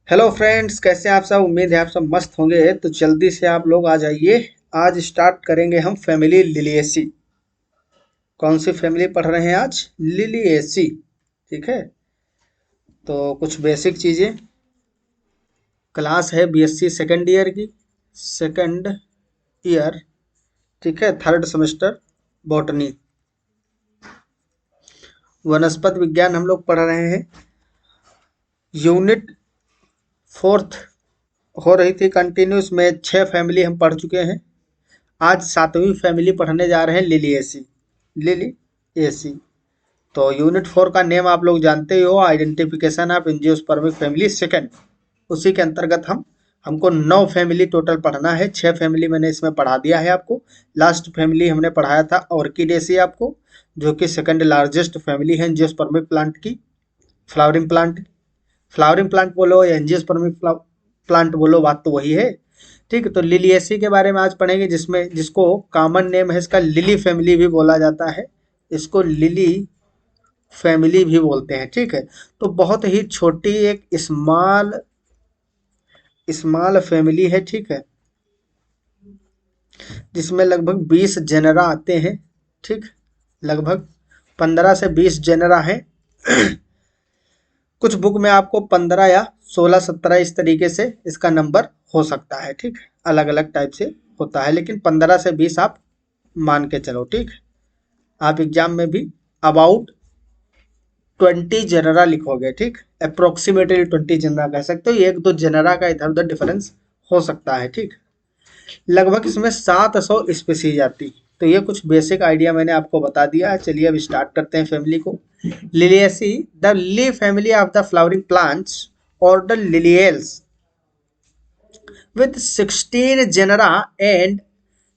Hello friends, कैसे हैं आप सब। उम्मीद है आप सब मस्त होंगे। तो जल्दी से आप लोग आ जाइए। आज स्टार्ट करेंगे हम फैमिली लिलिएसी। कौन सी फैमिली पढ़ रहे हैं आज? लिलिएसी। ठीक है। तो कुछ बेसिक चीज़ें। क्लास है बीएससी सेकेंड ईयर की। Second year. ठीक है, थर्ड सेमेस्टर। बॉटनी। वनस्पति विज्ञान हम लोग पढ़ रहे हैं। यूनिट फोर्थ हो रही थी कंटिन्यूस में। 6 फैमिली हम पढ़ चुके हैं। आज 7वीं फैमिली पढ़ने जा रहे हैं, लिलिएसी। लिलिएसी। तो यूनिट 4 का नेम आप लोग जानते ही हो, identification of angiospermic family second. उसी के अंतर्गत हमको 9 फैमिली टोटल पढ़ना है। 6 फैमिली मैंने इसमें पढ़ा दिया है आपको। लास्ट फैमिली हमने पढ़ाया था ऑर्किडेसी आपको, जो कि सेकंड लार्जेस्ट फैमिली है एंजियोस्पर्मिक प्लांट की। Flowering plant. फ्लावरिंग प्लांट बोलो या एंजियोस्पर्मिक प्लांट बोलो, बात तो वही है। ठीक है। तो लिलिएसी के बारे में आज पढ़ेंगे, जिसको कॉमन नेम है इसका लिली फैमिली भी बोला जाता है। इसको लिली फैमिली भी बोलते हैं। ठीक है। तो बहुत ही छोटी एक स्मॉल स्मॉल फैमिली है। ठीक है। जिसमें लगभग 20 जेनरा आते हैं। ठीक। लगभग 15 से 20 जेनरा हैं। कुछ बुक में आपको 15 या 16-17 इस तरीके से इसका नंबर हो सकता है। ठीक। अलग अलग टाइप से होता है, लेकिन 15 से 20 आप मान के चलो। ठीक। आप एग्जाम में भी अबाउट 20 जनरा लिखोगे। ठीक। अप्रोक्सीमेटली 20 जनरा कह सकते हो। एक दो जनरा का इधर उधर डिफरेंस हो सकता है। ठीक। लगभग इसमें 700 स्पीसीज आती। तो ये कुछ बेसिक आइडिया मैंने आपको बता दिया है। चलिए अब स्टार्ट करते हैं फैमिली को। Liliaceae, the lily family of the flowering plants और the Liliales with 16 genera and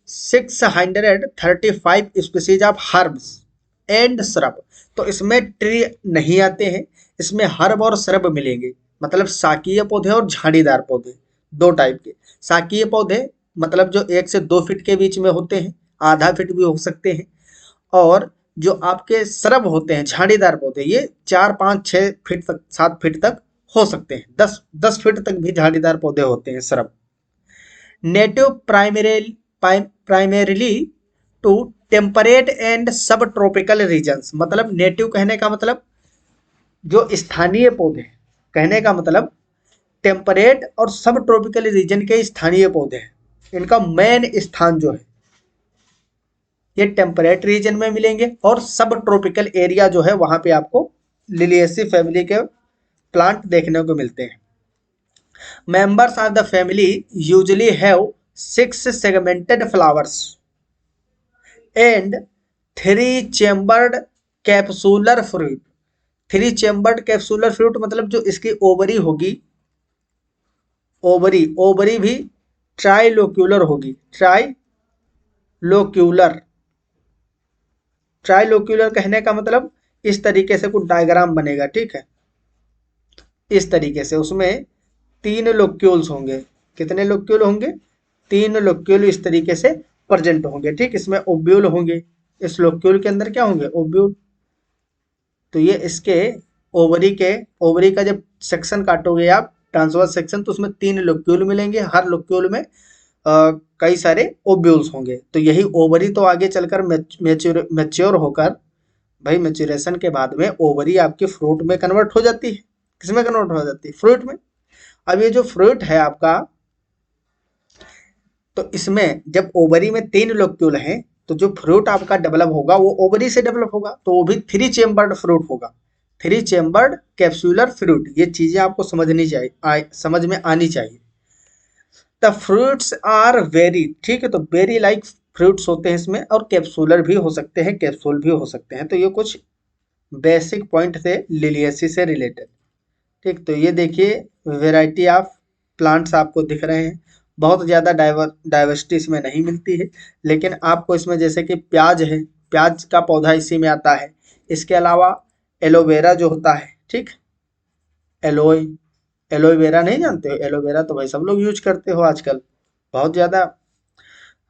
635 species of herbs and shrub. तो इसमें ट्री नहीं आते हैं, इसमें हर्ब और श्रब मिलेंगे। मतलब शाकीय पौधे और झाड़ीदार पौधे, दो टाइप के। शाकीय पौधे मतलब जो 1 से 2 फीट के बीच में होते हैं, आधा फीट भी हो सकते हैं। और जो आपके श्रब होते हैं, झाड़ीदार पौधे, ये 4, 5, 6 फीट तक, 7 फीट तक हो सकते हैं। 10 फीट तक भी झाड़ीदार पौधे होते हैं shrub. Native primarily to temperate and subtropical regions. मतलब नेटिव कहने का मतलब जो स्थानीय पौधे, कहने का मतलब टेम्परेट और सब ट्रॉपिकल रीजन के स्थानीय पौधे हैं। इनका मेन स्थान जो है ये टेम्परेट रीजन में मिलेंगे, और सब ट्रॉपिकल एरिया जो है वहां पे आपको लिलिएसी फैमिली के प्लांट देखने को मिलते हैं। Members of the family usually have 6 segmented flowers and 3 chambered capsular fruit। 3 chambered capsular fruit मतलब जो इसकी ओवरी होगी, ओवरी भी ट्राइलोक्यूलर होगी। ट्राइलोक्यूलर कहने का मतलब इस तरीके से कुछ डायग्राम बनेगा। ठीक है। इस तरीके से उसमें 3 लोक्यूल्स होंगे। कितने लोक्यूल होंगे? 3 लोक्यूल इस तरीके से प्रेजेंट होंगे। ठीक। इसमें ओब्यूल होंगे। इस लोक्यूल के अंदर क्या होंगे? ओब्यूल। तो ये इसके ओवरी का जब सेक्शन काटोगे आप, ट्रांसवर्स सेक्शन, तो उसमें 3 लोक्यूल मिलेंगे। हर लोक्यूल में कई सारे ओब्यूल्स होंगे। तो यही ओवरी तो आगे चलकर मैच्योर होकर, भाई मैच्योरेशन के बाद में ओवरी आपके फ्रूट में कन्वर्ट हो जाती है। किसमें कन्वर्ट हो जाती है? फ्रूट में। अब ये जो फ्रूट है आपका, तो इसमें जब ओवरी में 3 लोक्यूल हैं, तो जो फ्रूट आपका डेवलप होगा वो ओवरी से डेवलप होगा, तो वो भी 3 चेम्बर्ड फ्रूट होगा। 3 चेम्बर्ड कैप्सूलर फ्रूट। ये चीजें आपको समझ में आनी चाहिए। द फ्रूट्स आर वेरी, ठीक है। तो वेरी लाइक फ्रूट्स होते हैं इसमें, और कैप्सूलर भी हो सकते हैं, कैप्सूल भी हो सकते हैं। तो ये कुछ बेसिक पॉइंट थे लिलिएसी से रिलेटेड। ठीक। तो ये देखिए वेराइटी ऑफ प्लांट्स आपको दिख रहे हैं। बहुत ज़्यादा डाइवर्सिटी इसमें नहीं मिलती है, लेकिन आपको इसमें जैसे कि प्याज है, प्याज का पौधा इसी में आता है। इसके अलावा एलोवेरा जो होता है, ठीक, एलोवेरा नहीं जानते हो? एलोवेरा तो भाई सब लोग यूज करते हो आजकल। बहुत ज़्यादा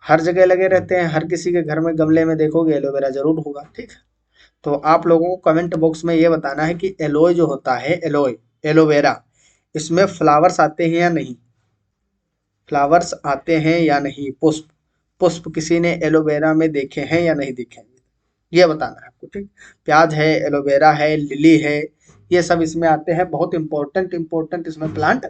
हर जगह लगे रहते हैं। हर किसी के घर में गमले में देखोगे एलोवेरा जरूर होगा। ठीक। तो आप लोगों को कमेंट बॉक्स में ये बताना है कि एलोय जो होता है, एलोवेरा, इसमें फ्लावर्स आते हैं या नहीं, फ्लावर्स आते हैं या नहीं, पुष्प पुष्प किसी ने एलोवेरा में देखे हैं या नहीं देखे हैं, ये बताना है आपको, ठीक। प्याज है, एलोवेरा है, लिली है, ये सब इसमें आते हैं। बहुत इंपॉर्टेंट इंपॉर्टेंट इसमें प्लांट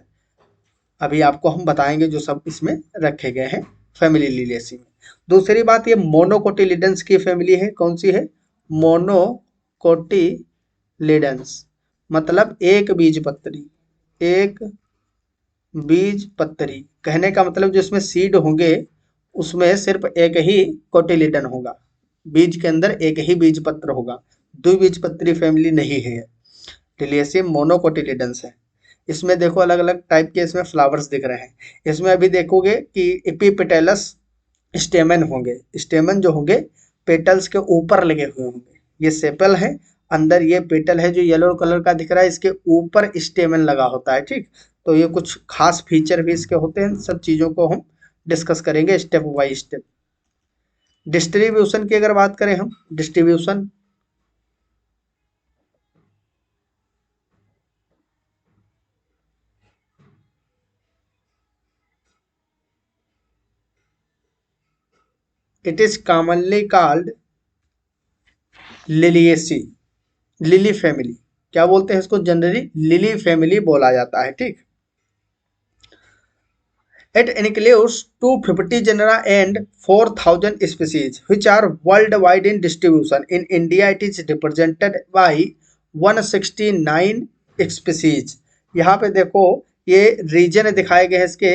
अभी आपको हम बताएंगे जो सब इसमें रखे गए हैं फैमिली लिलिएसी में। दूसरी बात, ये मोनोकोटिलिडेंस की फैमिली है। कौन सी है? मोनोकोटिलिडेंस, मतलब एक बीज पत्री, एक बीज पत्री कहने का मतलब जो इसमें सीड होंगे उसमें सिर्फ एक ही कोटिलिडन होगा, बीज के अंदर एक ही बीज पत्र होगा, द्विबीजपत्री फैमिली नहीं है। लिलिएसियम मोनोकोटिलिडन्स है। इसमें देखो अलग अलग टाइप के इसमें फ्लावर्स दिख रहे हैं। इसमें अभी देखोगे कि एपिपेटलस स्टेमन होंगे, स्टेमन जो होंगे पेटल्स के ऊपर लगे हुए होंगे। ये सेपल है, अंदर ये पेटल है जो येलो कलर का दिख रहा है, इसके ऊपर स्टेमन लगा होता है, ठीक। तो ये कुछ खास फीचर भी इसके होते हैं। सब चीज़ों को हम डिस्कस करेंगे स्टेप बाय स्टेप। डिस्ट्रीब्यूशन की अगर बात करें हम, distribution it is commonly called Liliaceae, lily family. क्या बोलते हैं इसको? जनरली लिली फैमिली बोला जाता है, ठीक। It includes 250 genera and 4,000 species, which are worldwide in distribution. In India, it is represented by 169 species. यहाँ पे देखो ये रीजन दिखाए गए हैं इसके।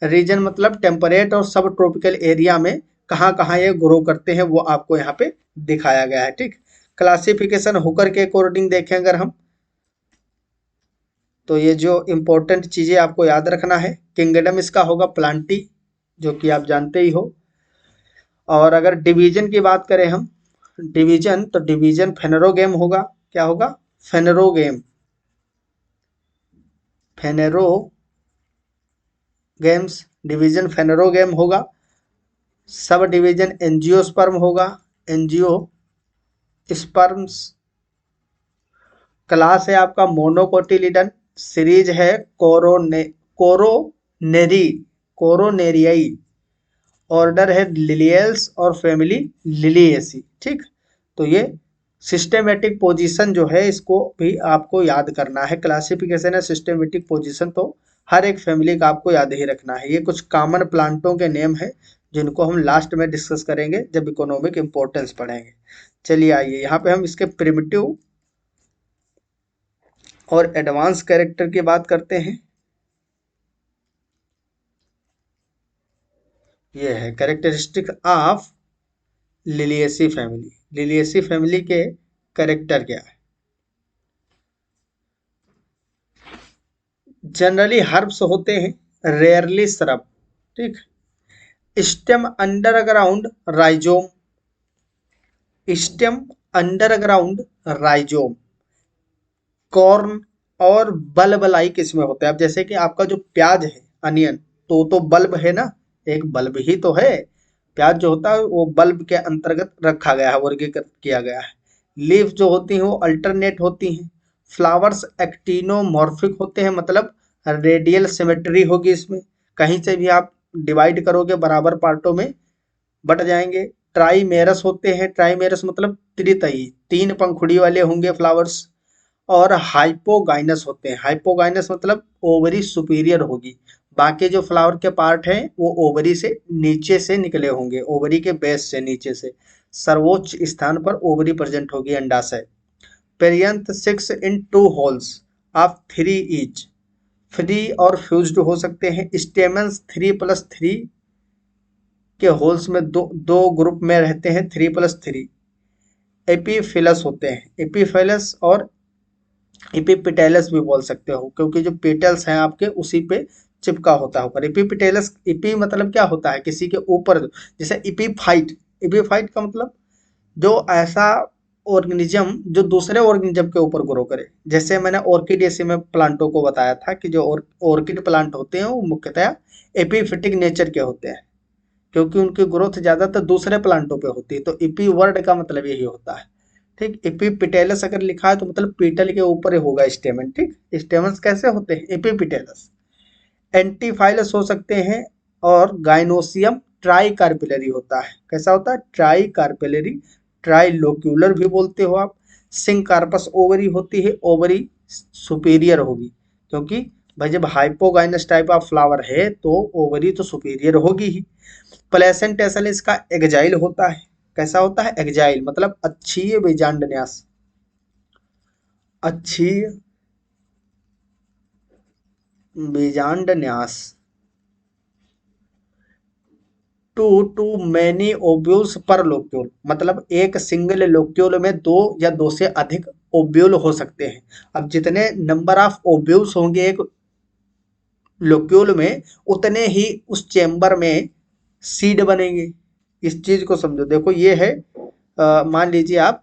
रीजन मतलब टेम्परेट और सब ट्रॉपिकल एरिया में कहाँ कहाँ ये ग्रो करते हैं वो आपको यहाँ पे दिखाया गया है, ठीक। क्लासिफिकेशन हुकर के अकॉर्डिंग देखें अगर हम, तो ये जो इम्पोर्टेंट चीज़ें आपको याद रखना है, किंगडम इसका होगा प्लांटी, जो कि आप जानते ही हो। और अगर डिवीजन की बात करें हम, डिवीजन, तो डिवीजन फेनेरोगेम होगा। क्या होगा? फेनेरोगेम, फेनेरोगेम्स, डिवीजन फेनेरोगेम होगा। सब डिवीजन एंजियोस्पर्म होगा, एंजियोस्पर्म्स। क्लास है आपका मोनोकोटिलिडन, सीरीज है कोरोनेरी, कोरोनेरियाई, ऑर्डर है लिलियल्स और फैमिली लिलिएसी, ठीक। तो ये सिस्टेमेटिक पोजीशन जो है इसको भी आपको याद करना है। क्लासिफिकेशन है, सिस्टेमेटिक पोजीशन, तो हर एक फैमिली का आपको याद ही रखना है। ये कुछ कॉमन प्लांटों के नेम है जिनको हम लास्ट में डिस्कस करेंगे जब इकोनॉमिक इंपॉर्टेंस पढ़ेंगे। चलिए आइए यहाँ पे हम इसके प्रिमिटिव और एडवांस कैरेक्टर की बात करते हैं। ये है characteristic of Liliaceae family. Liliaceae family के कैरेक्टर क्या है? जनरली हर्ब्स होते हैं, रेयरली श्रब, ठीक। Stem underground rhizome, stem underground rhizome. Corn और बल्ब लाइक इसमें होते हैं। अब जैसे कि आपका जो प्याज है, अनियन, तो बल्ब है ना, एक बल्ब ही तो है। प्याज जो होता है वो बल्ब के अंतर्गत रखा गया है, वर्गीकृत किया गया है। लीफ जो होती हैं वो अल्टरनेट होती हैं। फ्लावर्स एक्टिनोमॉर्फिक होते हैं, मतलब रेडियल सिमेट्री होगी इसमें, कहीं से भी आप डिवाइड करोगे बराबर पार्टों में बट जाएंगे। ट्राइमेरस होते हैं, ट्राइमेरस मतलब त्रितई, तीन पंखुड़ी वाले होंगे फ्लावर्स। और हाइपोगाइनस होते हैं, हाइपोगाइनस मतलब ओवरी सुपीरियर होगी, बाकी जो फ्लावर के पार्ट हैं वो ओवरी से नीचे से निकले होंगे, ओवरी के बेस से नीचे से सर्वोच्च स्थान पर ओवरी प्रेजेंट होगी, अंडाशय। Perianth 6 in 2 holes of 3 each, free और फ्यूज्ड हो सकते हैं। स्टेमन्स 3+3 के होल्स में दो दो ग्रुप में रहते हैं, 3+3। एपीफिलस होते हैं, एपीफिलस और एपीपिटेलस भी बोल सकते हो, क्योंकि जो पेटल्स हैं आपके उसी पे चिपका होता है ऊपर। एपीपिटेलस, एपी मतलब क्या होता है? किसी के ऊपर, जैसे एपीफाइट, एपीफाइट का मतलब जो ऐसा ऑर्गेनिज्म जो दूसरे ऑर्गेनिज्म के ऊपर ग्रो करे। जैसे मैंने ऑर्किडेसी में प्लांटों को बताया था कि जो ऑर्किड प्लांट होते हैं वो मुख्यतः एपीफिटिक नेचर के होते हैं, क्योंकि उनकी ग्रोथ ज़्यादातर दूसरे प्लांटों पे होती है। तो एपी वर्ड का मतलब यही होता है, ठीक। एपिपिटेलस अगर लिखा है तो मतलब पीटल के ऊपर ही होगा स्टेमन। ठीक, स्टेमन्स कैसे होते हैं? एपिपिटेलस। एंटीफाइलस हो सकते हैं, और गाइनोसियम ट्राई कार्पेलरी होता है। कैसा होता है? ट्राई कार्पेलरी, ट्राई लोक्यूलर भी बोलते हो आप। सिंकार्पस ओवरी होती है, ओवरी सुपीरियर होगी, क्योंकि भाई जब हाइपोगाइनस टाइप ऑफ फ्लावर है तो ओवरी तो सुपीरियर होगी ही। प्लेसेंटेसल इसका एग्जाइल होता है। कैसा होता है? एग्जाइल, मतलब अक्षीय बीजांडन्यास, अक्षीय बीजांडन्यास। टू मैनी ओब्यूल्स पर लोक्यूल, मतलब एक सिंगल लोक्यूल में दो या दो से अधिक ओब्यूल हो सकते हैं। अब जितने नंबर ऑफ ओब्यूल्स होंगे एक लोक्यूल में, उतने ही उस चेंबर में सीड बनेंगे। इस चीज को समझो। देखो ये है, मान लीजिए आप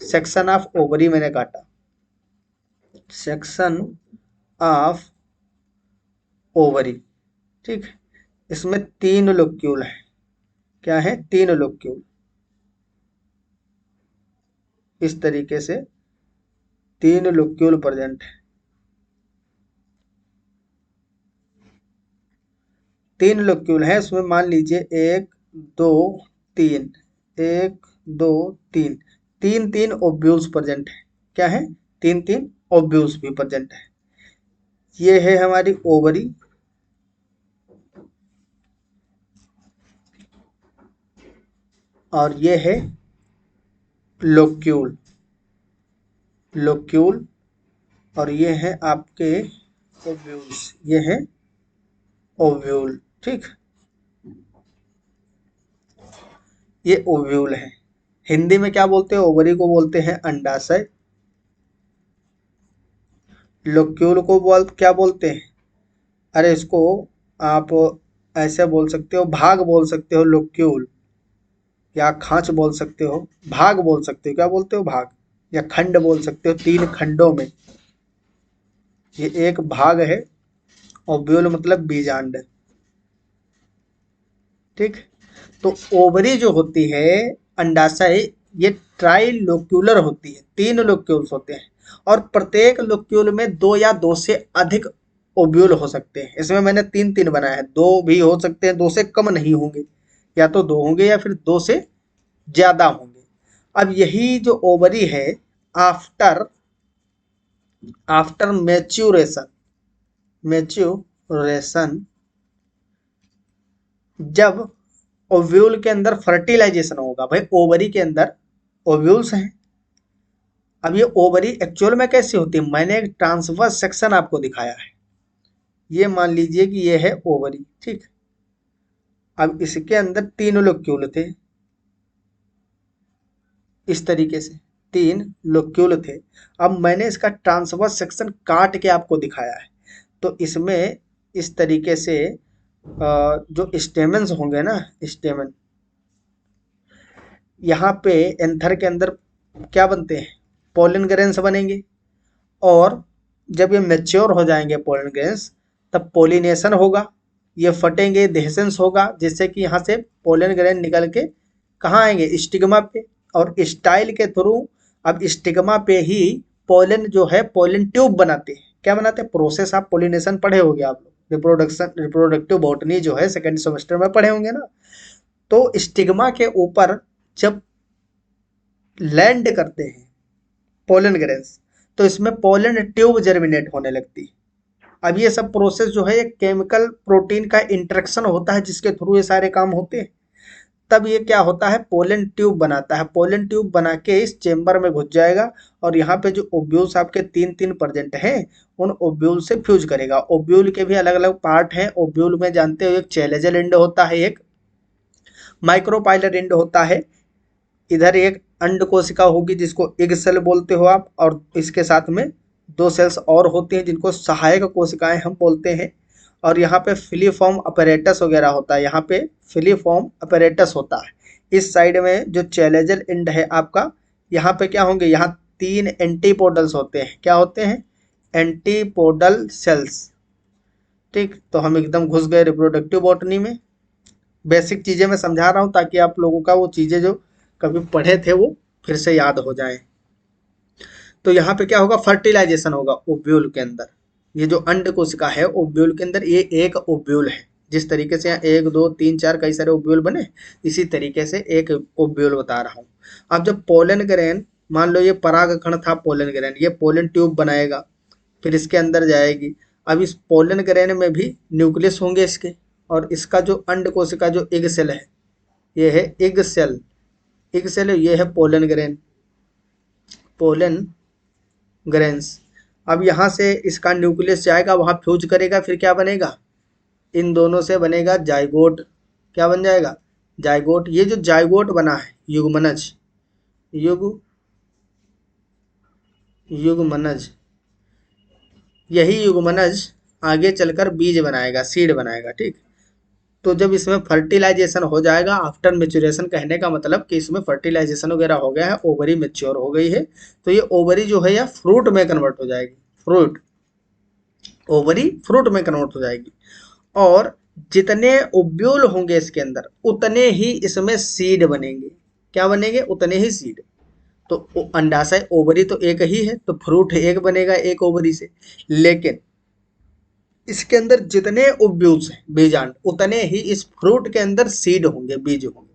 सेक्शन ऑफ ओवरी मैंने काटा, सेक्शन ऑफ ओवरी। ठीक, इसमें 3 लोक्यूल है। क्या है? 3 लोक्यूल। इस तरीके से 3 लोक्यूल प्रेजेंट है। 3 लोक्यूल है उसमें, मान लीजिए 1 2 3, 1 2 3, 3 ओब्यूल्स प्रेजेंट है। क्या है? 3 ओब्यूल्स भी प्रेजेंट है। ये है हमारी ओवरी, और ये है लोक्यूल, लोक्यूल, और ये है आपके ओव्यूल्स, ये है ओव्यूल। ठीक, ये ओव्यूल है। हिंदी में क्या बोलते हैं? ओवरी को बोलते हैं अंडाशय। लोक्यूल को क्या बोलते हैं? अरे इसको आप ऐसे बोल सकते हो, भाग बोल सकते हो लोक्यूल, या खांच बोल सकते हो, भाग बोल सकते हो। क्या बोलते हो? भाग, या खंड बोल सकते हो। 3 खंडों में ये एक भाग है। ओव्यूल मतलब बीजांड। ठीक, तो ओवरी जो होती है अंडाशय, ये ट्राइलोक्यूलर होती है। 3 लोक्यूल्स होते हैं, और प्रत्येक लोक्यूल में 2 या 2 से अधिक ओव्यूल हो सकते हैं। इसमें मैंने 3 बनाया है, 2 भी हो सकते हैं, 2 से कम नहीं होंगे, या तो 2 होंगे या फिर 2 से ज्यादा होंगे। अब यही जो ओवरी है, आफ्टर आफ्टर मैच्यूरेशन, मैच्यूरेशन, जब ओव्यूल के अंदर फर्टिलाइजेशन होगा, भाई ओवरी के अंदर ओव्यूल्स हैं। अब ये ओवरी एक्चुअल में कैसी होती है? मैंने एक ट्रांसवर्स सेक्शन आपको दिखाया है। ये मान लीजिए कि ये है ओवरी। ठीक, अब इसके अंदर 3 लोक्यूल थे, इस तरीके से 3 लोक्यूल थे। अब मैंने इसका ट्रांसवर्स सेक्शन काट के आपको दिखाया है। तो इसमें इस तरीके से जो स्टेमेंस होंगे ना, स्टेमन, यहाँ पे एंथर के अंदर क्या बनते हैं? पोलन ग्रेन्स बनेंगे। और जब ये मेच्योर हो जाएंगे पोलन ग्रेन्स, तब पोलिनेशन होगा, ये फटेंगे, देहसेंस होगा, जिससे कि यहाँ से पोलन ग्रेन निकल के कहाँ आएंगे? स्टिग्मा पे। और स्टाइल के थ्रू, अब स्टिग्मा पे ही पोलन जो है, पोलन ट्यूब बनाते हैं। क्या बनाते हैं? प्रोसेस ऑफ पोलिनेशन पढ़े होंगे आप लोग, रिप्रोडक्शन, रिप्रोडक्टिव बॉटनी जो है सेकेंड सेमेस्टर में पढ़े होंगे ना। तो स्टिग्मा के ऊपर जब लैंड करते हैं पोलन ग्रेन्स, तो इसमें पोलन ट्यूब जर्मिनेट होने लगती है। अब ये सब प्रोसेस जो है, एक केमिकल प्रोटीन का इंटरेक्शन होता है, जिसके थ्रू ये सारे काम होते हैं। तब ये क्या होता है? पोलन ट्यूब बनाता है। पोलन ट्यूब बना के इस चेंबर में घुस जाएगा, और यहाँ पे जो ओब्यूल्स आपके 3 प्रेजेंट हैं, उन ओब्यूल से फ्यूज करेगा। ओब्यूल के भी अलग अलग पार्ट हैं। ओब्यूल में जानते हो, एक चैलेजल एंड होता है, एक माइक्रोपाइलर एंड होता है। इधर एक अंड कोशिका होगी जिसको एग सेल बोलते हो आप, और इसके साथ में 2 सेल्स और होती हैं जिनको सहायक कोशिकाएं हम बोलते हैं। और यहाँ पे फिलीफॉर्म अपैरेटस वगैरह होता है। यहाँ पे फिलीफॉर्म अपैरेटस होता है। इस साइड में जो चैलेजल एंड है आपका, यहाँ पे क्या होंगे? यहाँ 3 एंटीपोडल्स होते हैं। क्या होते हैं? Antipodal cells. ठीक, तो हम एकदम घुस गए रिप्रोडक्टिव बॉटनी में। बेसिक चीज़ें मैं समझा रहा हूँ ताकि आप लोगों का वो चीज़ें जो कभी पढ़े थे वो फिर से याद हो जाए। तो यहाँ पे क्या होगा, फर्टिलाइजेशन होगा ओव्यूल के अंदर। ये जो अंड कोशिका है ओव्यूल के अंदर, ये एक ओव्यूल है। जिस तरीके से यहाँ 1 2 3 4 कई सारे ओव्यूल बने, इसी तरीके से एक ओव्यूल बता रहा हूँ। अब जब पोलन ग्रेन, मान लो ये परागकण था पोलन ग्रेन, ये पोलन ट्यूब बनाएगा, फिर इसके अंदर जाएगी। अब इस पोलन ग्रेन में भी न्यूक्लियस होंगे इसके, और इसका जो अंड कोशिका जो एग सेल है, ये है एग सेल। एग सेल ये है पोलन ग्रेन, पोलन ग्रेन्स। अब यहाँ से इसका न्यूक्लियस जाएगा, वहाँ फ्यूज करेगा, फिर क्या बनेगा, इन दोनों से बनेगा जाइगोट। क्या बन जाएगा, जाइगोट। ये जो जाइगोट बना है युग्मनज, युग्मनज, यही युग्मनज आगे चलकर बीज बनाएगा, सीड बनाएगा। ठीक, तो जब इसमें फर्टिलाइजेशन हो जाएगा, आफ्टर मेच्योरेशन कहने का मतलब कि इसमें फर्टिलाइजेशन वगैरह हो गया है, ओवरी मेच्योर हो गई है, तो ये ओवरी जो है या फ्रूट में कन्वर्ट हो जाएगी। फ्रूट, ओवरी फ्रूट में कन्वर्ट हो जाएगी। और जितने ओव्यूल होंगे इसके अंदर, उतने ही इसमें सीड बनेंगे। क्या बनेंगे, उतने ही सीड। तो अंडाशय ओवरी तो एक ही है, तो फ्रूट एक बनेगा एक ओवरी से। लेकिन इसके अंदर जितने ओव्यूल्स हैं बीजांड, उतने ही इस फ्रूट के अंदर सीड होंगे, बीज होंगे।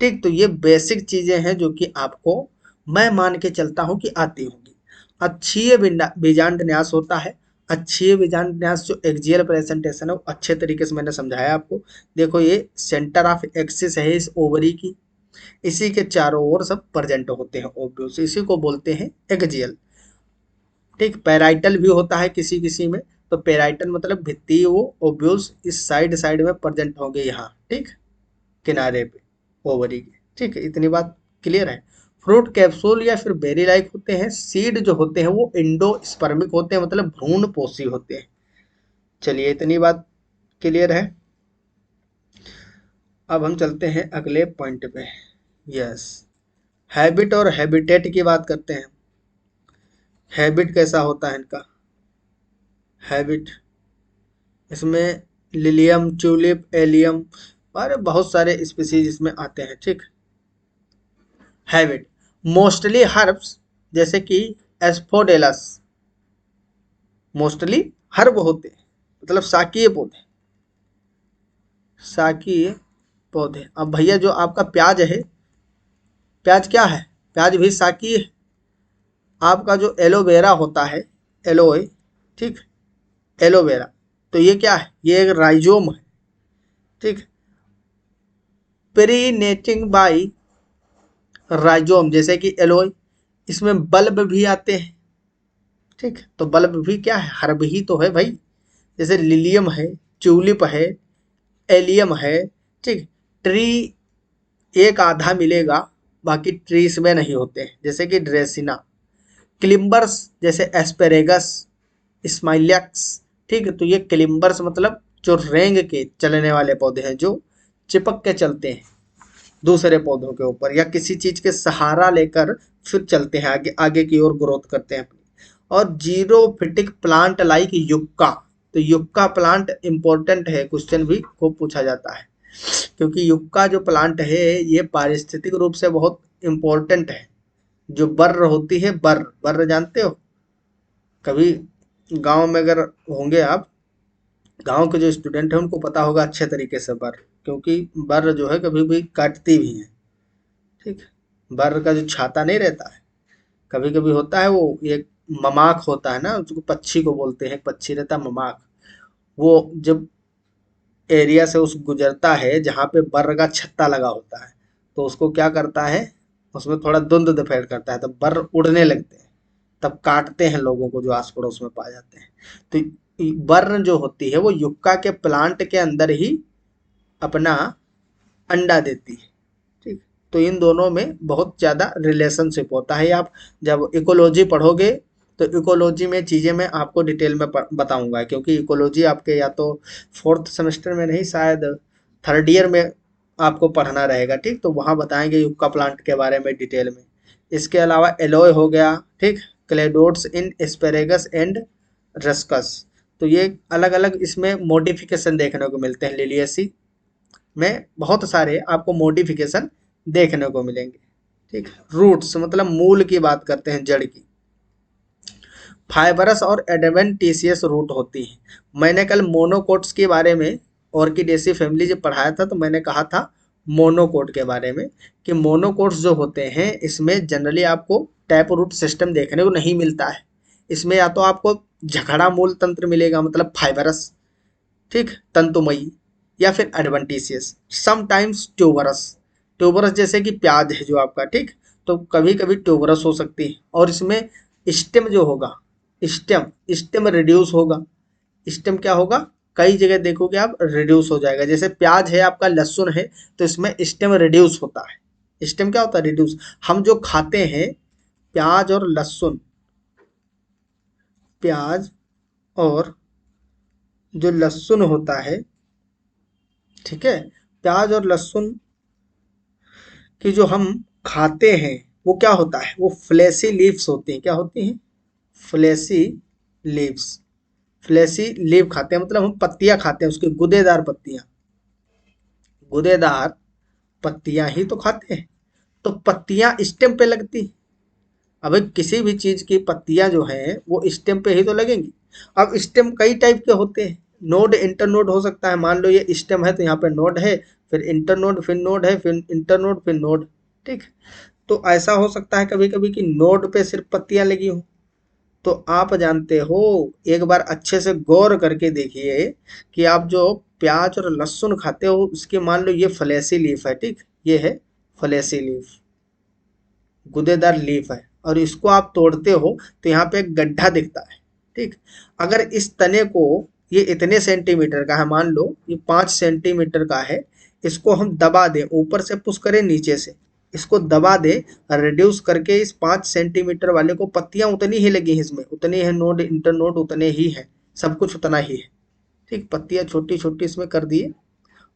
ठीक, तो ये बेसिक चीजें हैं जो कि आपको मैं मान के चलता हूं कि आती होंगी। अच्छी बीजांड न्यास होता है। अच्छी बीजांड न्यास जो एक्सियल प्रेजेंटेशन है वो अच्छे तरीके से मैंने समझाया आपको। देखो ये सेंटर ऑफ एक्सिस है इस ओवरी की, इसी के चारों ओर सब प्रेजेंट होते हैं ओव्यूल्स, इसी को बोलते हैं एक्सियल। ठीक, पैराइटल भी होता है किसी किसी में। तो पैराइटल मतलब भित्तीय वो ओव्यूल्स इस साइड साइड में प्रेजेंट होंगे यहाँ, ठीक, किनारे पे ओवरी के। ठीक है, इतनी बात क्लियर है। फ्रूट कैप्सूल या फिर बेरी लाइक होते हैं। सीड जो होते हैं वो इंडोस्पर्मिक होते हैं, मतलब भ्रूण पोषी होते हैं। चलिए इतनी बात क्लियर है। अब हम चलते हैं अगले पॉइंट पे। यस, हैबिट और हैबिटेट की बात करते हैं। हैबिट कैसा होता है इनका, हैबिट, इसमें लिलियम, ट्यूलिप, एलियम और बहुत सारे स्पीसीज इसमें आते हैं। ठीक, हैबिट मोस्टली हर्ब्स, जैसे कि एस्फोडेलस, मोस्टली हर्ब होते हैं, मतलब शाकीय पौधे, शाकीय पौधे। अब भैया जो आपका प्याज है, प्याज क्या है, प्याज भी शाकीय है। आपका जो एलोवेरा होता है, एलोए, ठीक, एलोवेरा, तो ये क्या है, ये एक राइजोम है। ठीक, पेरिनेटिंग बाई राइजोम, जैसे कि एलोए, इसमें बल्ब भी आते हैं। ठीक, तो बल्ब भी क्या है, हर्ब ही तो है भाई। जैसे लिलियम है, ट्यूलिप है, एलियम है। ठीक, ट्री एक आधा मिलेगा, बाकी ट्रीज में नहीं होते हैं, जैसे कि ड्रेसिना। क्लिम्बर्स जैसे एस्पेरेगस, स्माइलैक्स। ठीक है, तो ये क्लिम्बर्स मतलब जो रेंग के चलने वाले पौधे हैं, जो चिपक के चलते हैं दूसरे पौधों के ऊपर, या किसी चीज के सहारा लेकर फिर चलते हैं, आगे आगे की ओर ग्रोथ करते हैं अपनी। और जीरोफिटिक प्लांट लाइक युक्का, तो युक्का प्लांट इंपॉर्टेंट है, क्वेश्चन भी खूब पूछा जाता है, क्योंकि युक्का जो प्लांट है ये पारिस्थितिक रूप से बहुत इंपॉर्टेंट है। जो बर्र होती है, बर्र, बर्र जानते हो, कभी गांव में अगर होंगे आप, गांव के जो स्टूडेंट हैं उनको पता होगा अच्छे तरीके से बर्र, क्योंकि बर्र जो है कभी भी काटती भी है। ठीक, बर्र का जो छाता नहीं रहता है, कभी कभी होता है, वो एक ममाक होता है ना, उसको पक्षी को बोलते हैं, पक्षी रहता है ममाक। वो जब एरिया से उस गुजरता है जहाँ पे बर्र का छत्ता लगा होता है, तो उसको क्या करता है, उसमें थोड़ा धुंध दिखाई करता है, तब बर्र उड़ने लगते हैं, तब काटते हैं लोगों को जो आस पड़ोस में पाए जाते हैं। तो बर्र जो होती है वो युक्का के प्लांट के अंदर ही अपना अंडा देती है। ठीक, तो इन दोनों में बहुत ज़्यादा रिलेशनशिप होता है। आप जब इकोलॉजी पढ़ोगे तो इकोलॉजी में चीज़ें मैं आपको डिटेल में बताऊंगा, क्योंकि इकोलॉजी आपके या तो 4th सेमेस्टर में नहीं, शायद 3rd ईयर में आपको पढ़ना रहेगा। ठीक, तो वहाँ बताएंगे युक्का प्लांट के बारे में डिटेल में। इसके अलावा एलोए हो गया, ठीक, क्लेडोट्स इन एस्पेरेगस एंड रस्कस, तो ये अलग अलग इसमें मॉडिफिकेशन देखने को मिलते हैं। लिलियसी में बहुत सारे आपको मॉडिफिकेशन देखने को मिलेंगे। ठीक। रूट्स मतलब मूल की बात करते हैं, जड़ की। फाइबरस और एडवेंटिशियस रूट होती है। मैंने कल मोनोकोट्स के बारे में ऑर्किडेसी फैमिली जब पढ़ाया था तो मैंने कहा था मोनोकोट के बारे में कि मोनोकोट्स जो होते हैं इसमें जनरली आपको टैप रूट सिस्टम देखने को नहीं मिलता है। इसमें या तो आपको झगड़ा मूल तंत्र मिलेगा मतलब फाइबरस, ठीक, तंतुमयी, या फिर एडवेंटिशियस, समटाइम्स ट्यूबरस। ट्यूबरस जैसे कि प्याज है जो आपका, ठीक, तो कभी कभी ट्यूबरस हो सकती है। और इसमें स्टेम जो होगा, स्टेम स्टेम रिड्यूस होगा। स्टेम क्या होगा, कई जगह देखोगे आप रिड्यूस हो जाएगा। जैसे प्याज है आपका, लहसुन है, तो इसमें स्टेम रिड्यूस होता है। स्टेम क्या होता है, रिड्यूस। हम जो खाते हैं प्याज और लहसुन, प्याज और जो लहसुन होता है, ठीक है, प्याज और लहसुन की जो हम खाते हैं वो क्या होता है, वो फ्लेशी लीव्स होती हैं। क्या होती हैं, फ्लेशी लीव्स। फ्लेशी लीव खाते हैं मतलब हम पत्तियां खाते हैं, उसकी गुदेदार पत्तियां, गुदेदार पत्तियां ही तो खाते हैं। तो पत्तियां स्टेम पे लगती। अब किसी भी चीज की पत्तियां जो हैं वो स्टेम पे ही तो लगेंगी। अब स्टेम कई टाइप के होते हैं, नोड इंटरनोड हो सकता है। मान लो ये स्टेम है तो यहाँ पे नोड है, फिर इंटरनोड, फिर नोड है, फिर इंटरनोड, फिर नोड, ठीक। तो ऐसा हो सकता है कभी कभी कि नोड पे सिर्फ पत्तियां लगी हो। तो आप जानते हो, एक बार अच्छे से गौर करके देखिए कि आप जो प्याज और लहसुन खाते हो उसके मान लो ये फ्लेशी लीफ है, ठीक, ये है फ्लेशी लीफ, गुदेदार लीफ है, और इसको आप तोड़ते हो तो यहाँ पे एक गड्ढा दिखता है, ठीक। अगर इस तने को, ये इतने सेंटीमीटर का है, मान लो ये 5 सेंटीमीटर का है, इसको हम दबा दें, ऊपर से पुश करें नीचे से, इसको दबा दें, रिड्यूस करके इस 5 सेंटीमीटर वाले को, पत्तियां उतनी ही लगी हैं इसमें, उतनी है, नोड इंटरनोड उतने ही है, सब कुछ उतना ही है, ठीक। पत्तियां छोटी छोटी इसमें कर दिए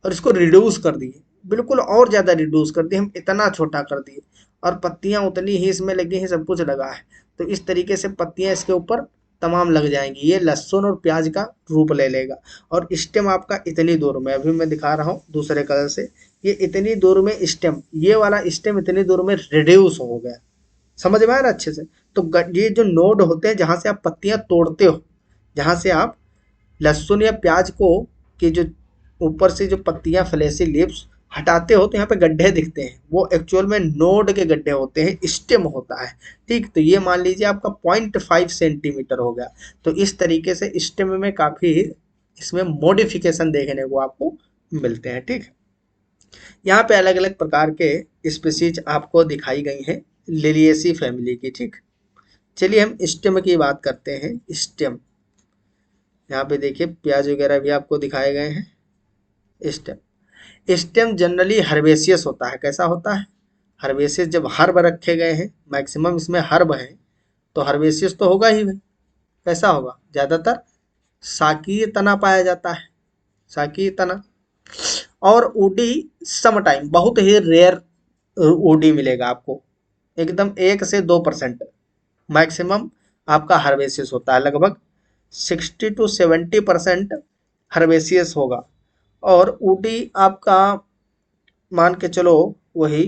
और इसको रिड्यूस कर दिए, बिल्कुल और ज़्यादा रिड्यूस कर दिए हम, इतना छोटा कर दिए, और पत्तियां उतनी ही इसमें लगी हैं, सब कुछ लगा है। तो इस तरीके से पत्तियां इसके ऊपर तमाम लग जाएंगी, ये लहसुन और प्याज का रूप ले लेगा। और स्टेम आपका इतनी दूर में, अभी मैं दिखा रहा हूँ दूसरे कलर से, ये इतनी दूर में स्टेम, ये वाला स्टेम इतनी दूर में रिड्यूस हो गया। समझ में आया ना अच्छे से। तो ये जो नोड होते हैं जहाँ से आप पत्तियां तोड़ते हो, जहाँ से आप लहसुन या प्याज को कि जो ऊपर से जो पत्तियां फ्लेशी लीव्स हटाते हो तो यहाँ पे गड्ढे दिखते हैं, वो एक्चुअल में नोड के गड्ढे होते हैं, स्टेम होता है, ठीक। तो ये मान लीजिए आपका 0.5 सेंटीमीटर हो गया। तो इस तरीके से स्टेम में काफी इसमें मॉडिफिकेशन देखने को आपको मिलते हैं, ठीक। यहाँ पे अलग अलग प्रकार के स्पीसीज आपको दिखाई गई हैं लिलिएसी फैमिली की, ठीक। चलिए हम स्टेम की बात करते हैं। स्टेम, यहाँ पे देखिए प्याज वगैरह भी आपको दिखाए गए हैं। स्टेम, स्टेम जनरली हर्बेसियस होता है। कैसा होता है, हर्बेसियस। जब हर्ब रखे गए हैं, मैक्सिमम इसमें हर्ब है, तो हर्बेसियस तो होगा ही भाई। कैसा होगा, ज्यादातर शाकीय तना पाया जाता है, शाकीय तना। और ऊडी सम टाइम, बहुत ही रेयर ऊडी मिलेगा आपको, एकदम 1 से 2% मैक्सिमम आपका हर्बेसियस होता है। लगभग 60 to 70% हर्बेसियस होगा। और ऊडी आपका मान के चलो वही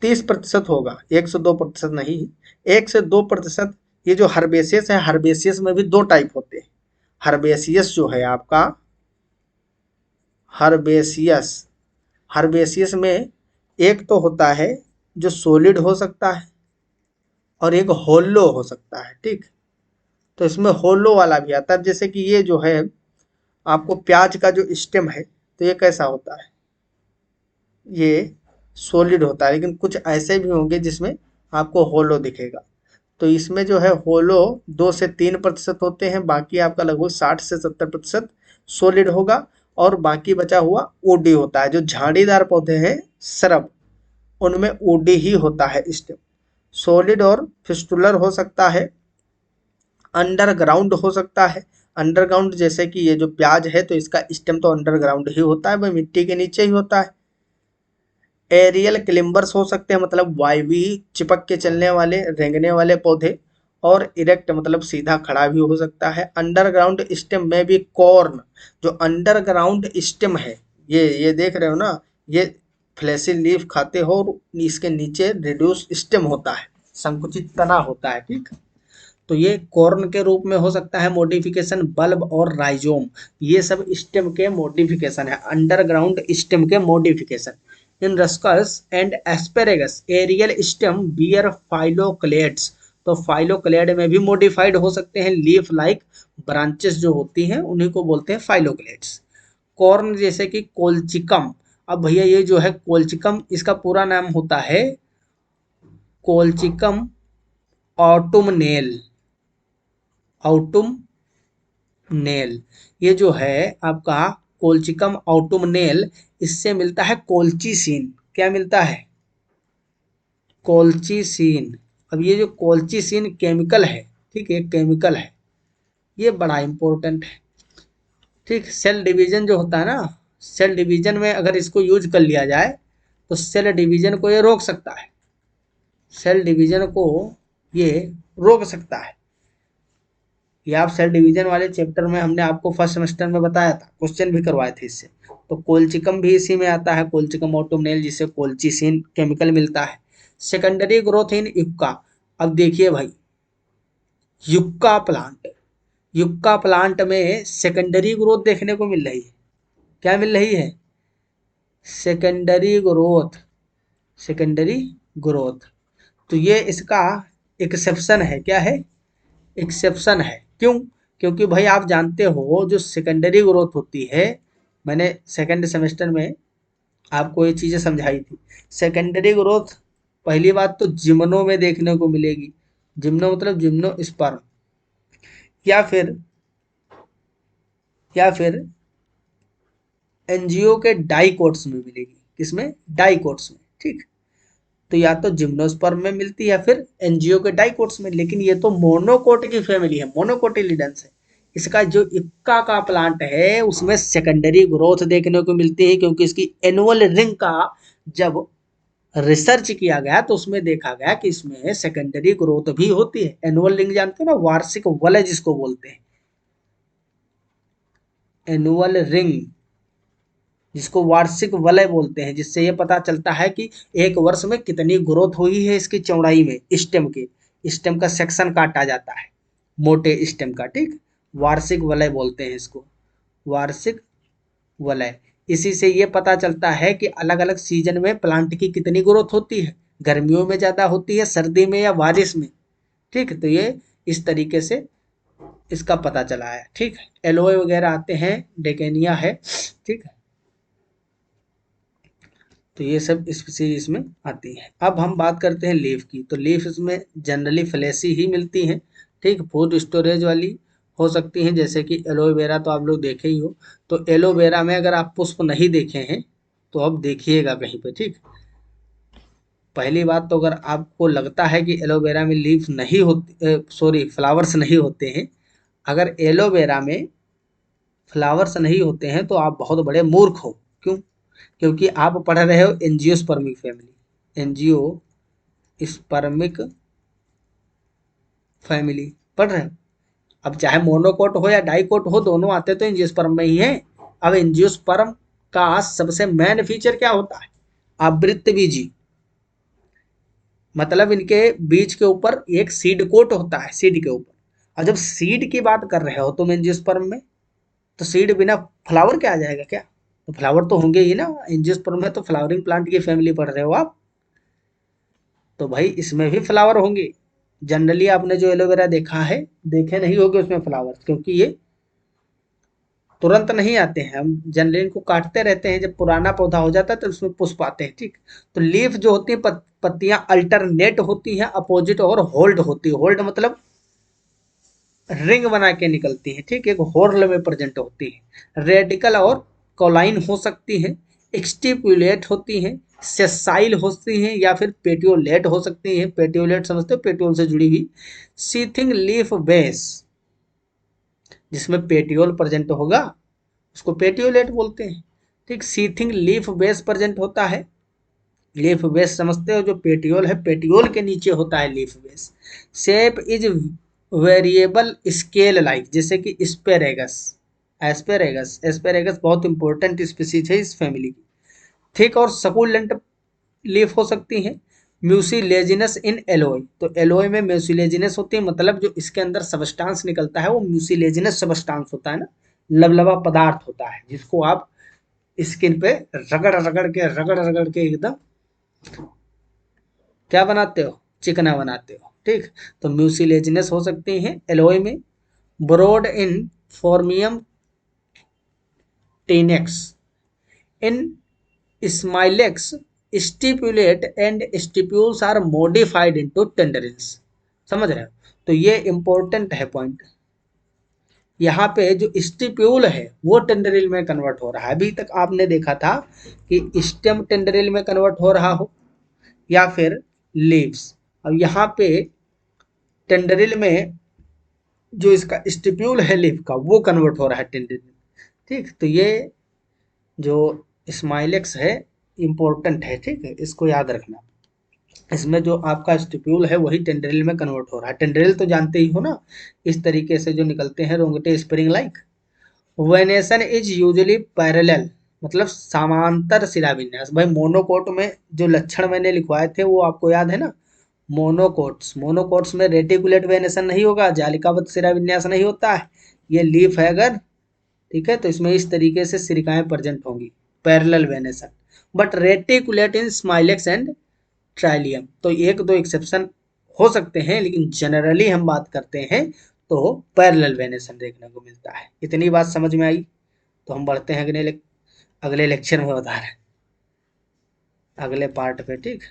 30% होगा, 1 से 2% नहीं, 1 से 2%। ये जो हर्बेसियस है, हर्बेसियस में भी दो टाइप होते हैं। हर्बेसियस जो है आपका, हर्बेसियस, हर्बेसियस में एक तो होता है जो सॉलिड हो सकता है और एक होलो हो सकता है, ठीक। तो इसमें होलो वाला भी आता है। जैसे कि ये जो है आपको प्याज का जो स्टेम है, तो ये कैसा होता है, ये सॉलिड होता है, लेकिन कुछ ऐसे भी होंगे जिसमें आपको होलो दिखेगा। तो इसमें जो है होलो 2 से 3% होते हैं, बाकी आपका लगभग 60 से 70% सॉलिड होगा। और बाकी बचा हुआ ओडी होता है। जो झाड़ीदार पौधे हैं सरब, उनमें ओडी ही होता है स्टेम। सॉलिड और फिस्टुलर हो सकता है, अंडरग्राउंड हो सकता है। अंडरग्राउंड जैसे कि ये जो प्याज है तो इसका स्टेम तो अंडरग्राउंड ही होता है, वह मिट्टी के नीचे ही होता है। एरियल क्लिम्बर्स हो सकते हैं, मतलब वायवीय चिपक के चलने वाले, रेंगने वाले पौधे। और इरेक्ट मतलब सीधा खड़ा भी हो सकता है। अंडरग्राउंड स्टेम में भी कॉर्न, जो अंडरग्राउंड स्टेम है, ये देख रहे हो ना, ये फ्लैशी लीफ खाते हो और इसके नीचे रिड्यूस स्टेम होता है, संकुचित तना होता है, ठीक। तो ये कॉर्न के रूप में हो सकता है मॉडिफिकेशन, बल्ब और राइजोम, ये सब स्टेम के मॉडिफिकेशन है, अंडरग्राउंड स्टेम के modification. In Ruscus and Asparagus aerial stem bear phylloclades, तो फाइलोक्लेड में भी मॉडिफाइड हो सकते हैं, लीफ लाइक ब्रांचेस जो होती हैं उन्हीं को बोलते हैं फाइलोक्लेड्स। कॉर्न जैसे कि कोल्चिकम, अब भैया ये जो है कोल्चिकम, इसका पूरा नाम होता है कोल्चिकम ऑटुमनेल, ऑटुम नेल। ये जो है आपका कोल्चिकम ऑटुमनेल, इससे मिलता है कोल्चिसिन। क्या मिलता है? कोल्चिसिन। अब ये जो कोल्चिसिन केमिकल है, ठीक है, केमिकल है, ये बड़ा इंपॉर्टेंट है, ठीक। सेल डिवीजन जो होता है ना, सेल डिवीजन में अगर इसको यूज कर लिया जाए तो सेल डिवीजन को ये रोक सकता है, सेल डिवीजन को ये रोक सकता है। ये आप सेल डिवीजन वाले चैप्टर में हमने आपको फर्स्ट सेमेस्टर में बताया था, क्वेश्चन भी करवाए थे इससे। तो कोल्चिकम भी इसी में आता है, कोल्चिकम ऑटोमनेल, जिससे कोल्चिसिन केमिकल मिलता है। सेकेंडरी ग्रोथ इन युक्का, अब देखिए भाई, युक्का प्लांट, युक्का प्लांट में सेकेंडरी ग्रोथ देखने को मिल रही है। क्या मिल रही है? Secondary growth, secondary growth. तो ये इसका एक्सेप्शन है। क्या है? एक्सेप्शन है। क्यों? क्योंकि भाई आप जानते हो जो सेकेंडरी ग्रोथ होती है, मैंने सेकंड सेमेस्टर में आपको ये चीज़ें समझाई थी। सेकेंडरी ग्रोथ पहली बात तो जिम्नो में देखने को मिलेगी, जिम्नो मतलब जिम्नोस्पर्म, या फिर एनजीओ के डाइकोट्स में मिलेगी। किसमें? डाइकोट्स में, ठीक। तो या तो जिम्नोस्पर्म में मिलती है या फिर एनजीओ के डाइकोट्स में, लेकिन ये तो मोनोकोट की फैमिली है, मोनोकोटिलिडन्स है। इसका जो इक्का का प्लांट है उसमें सेकेंडरी ग्रोथ देखने को मिलती है, क्योंकि इसकी एनुअल रिंग का जब रिसर्च किया गया तो उसमें देखा गया कि इसमें सेकेंडरी ग्रोथ भी होती है। एनुअल रिंग जानते हो ना, वार्षिक वलय जिसको बोलते हैं, एनुअल रिंग जिसको वार्षिक वलय बोलते हैं, जिससे ये पता चलता है कि एक वर्ष में कितनी ग्रोथ हुई है इसकी चौड़ाई में। स्टेम के, स्टेम का सेक्शन काटा जाता है, मोटे स्टेम का, ठीक। वार्षिक वलय बोलते हैं इसको, वार्षिक वलय। इसी से ये पता चलता है कि अलग अलग सीजन में प्लांट की कितनी ग्रोथ होती है, गर्मियों में ज़्यादा होती है, सर्दी में या बारिश में, ठीक। तो ये इस तरीके से इसका पता चला है, ठीक। एलोए वगैरह आते हैं, डेकेनिया है, ठीक है। तो ये सब इस सीरीज में आती है। अब हम बात करते हैं लीफ की। तो लीफ इसमें जनरली फ्लैशी ही मिलती हैं, ठीक। फूड स्टोरेज वाली हो सकती हैं, जैसे कि एलोवेरा तो आप लोग देखे ही हो। तो एलोवेरा में अगर आप पुष्प नहीं देखे हैं तो अब देखिएगा कहीं पे, ठीक। पहली बात तो अगर आपको लगता है कि एलोवेरा में लीफ नहीं होती, सॉरी फ्लावर्स नहीं होते हैं, अगर एलोवेरा में फ्लावर्स नहीं होते हैं तो आप बहुत बड़े मूर्ख हो। क्यों? क्योंकि आप पढ़ रहे हो एंजियोस्पर्मिक फैमिली, एंजियोस्पर्मिक फैमिली पढ़ रहे हो। अब चाहे मोनोकोट हो या डाइकोट हो, दोनों आते तो एंजियोस्पर्म में ही है। अब एंजियोस्पर्म का सबसे मेन फीचर क्या होता है? आवृत्त बीजी, मतलब इनके बीज के ऊपर एक सीड कोट होता है, सीड के ऊपर। और जब सीड की बात कर रहे हो तुम एंजियोस्पर्म में, तो सीड बिना फ्लावर क्या आ जाएगा क्या? तो फ्लावर तो होंगे ही ना। एंजियोस्पर्म में तो फ्लावरिंग प्लांट की फैमिली पढ़ रहे हो आप, तो भाई इसमें भी फ्लावर होंगे। जनरली आपने जो एलोवेरा देखा है, देखे नहीं होगे उसमें फ्लावर, क्योंकि ये तुरंत नहीं आते हैं। हम जनरली इनको काटते रहते हैं, जब पुराना पौधा हो जाता है तो उसमें पुष्प आते हैं, ठीक। तो लीफ जो होती है, पत्तियां अल्टरनेट होती हैं, अपोजिट और होल्ड होती है। होल्ड मतलब रिंग बना के निकलती है, ठीक। एक हॉर्ल में प्रेजेंट होती है। रेडिकल और कॉलाइन हो सकती है, एक्सटिपुलेट होती हैं, सेसाइल होती हैं, या फिर पेटियोलेट हो सकती हैं। पेटियोलेट समझते हो, पेटियोल से जुड़ी हुई। सीथिंग लीफ बेस, जिसमें पेटियोल प्रेजेंट होगा उसको पेटियोलेट बोलते हैं, ठीक। सीथिंग लीफ बेस प्रेजेंट होता है। लीफ बेस समझते हो, जो पेटियोल है, पेटियोल के नीचे होता है leaf base. Shape is variable scale like, जैसे कि स्पेरेगस, एस्पेरेगस, एस्पेरेगस बहुत इंपॉर्टेंट स्पीसीज है इस फैमिली की। थिक और सकुलेंट लीफ हो सकती हैं। म्यूसिलेजिनस इन एलोई, तो एलोई में म्यूसिलेजिनस होती है, मतलब जो इसके अंदर सबस्टांस निकलता है वो म्यूसिलेजिनस सबस्टांस होता है ना, लबलबा पदार्थ होता है जिसको आप स्किन पे रगड़ रगड़ के एकदम क्या बनाते हो, चिकना बनाते हो, ठीक। तो म्यूसिलेजिनस हो सकती हैं एलोई में। Broad in Phormium tenax, in Smilax stipulate and stipules are modified into tendrils. समझ रहे हो, तो ये इंपॉर्टेंट है पॉइंट। यहाँ पे जो स्टिप्यूल है वो टेंडरिल में कन्वर्ट हो रहा है। अभी तक आपने देखा था कि स्टेम टेंडरिल में कन्वर्ट हो रहा हो या फिर लीव्स, अब यहाँ पे टेंडरिल में जो इसका स्टिप्यूल है लीफ का वो कन्वर्ट हो रहा है टेंडरिल, ठीक। तो ये जो स्माइलेक्स है इम्पोर्टेंट है, ठीक है, इसको याद रखना। इसमें जो आपका स्टिप्यूल है वही टेंड्रिल में कन्वर्ट हो रहा है। टेंड्रिल तो जानते ही हो ना, इस तरीके से जो निकलते हैं रोंगटे spring like. Venation is usually parallel, मतलब समांतर शिलाविन्यास। भाई मोनोकोट में जो लक्षण मैंने लिखवाए थे वो आपको याद है ना, मोनोकोट्स, मोनोकोट्स में रेटिकुलेट वेनेसन नहीं होगा, जालिकाबद्ध शिलाविन्यास नहीं होता है, ये लीफ है अगर, ठीक है, तो इसमें इस तरीके से सिरिकाएं प्रेजेंट होंगी, parallel venation. But reticulate in Smilax and Trillium, तो एक दो एक्सेप्शन हो सकते हैं लेकिन जनरली हम बात करते हैं तो पैरेलल वेनेसन देखने को मिलता है। इतनी बात समझ में आई, तो हम बढ़ते हैं अगले लेक्चर में बता रहे हैं, अगले पार्ट पे, ठीक।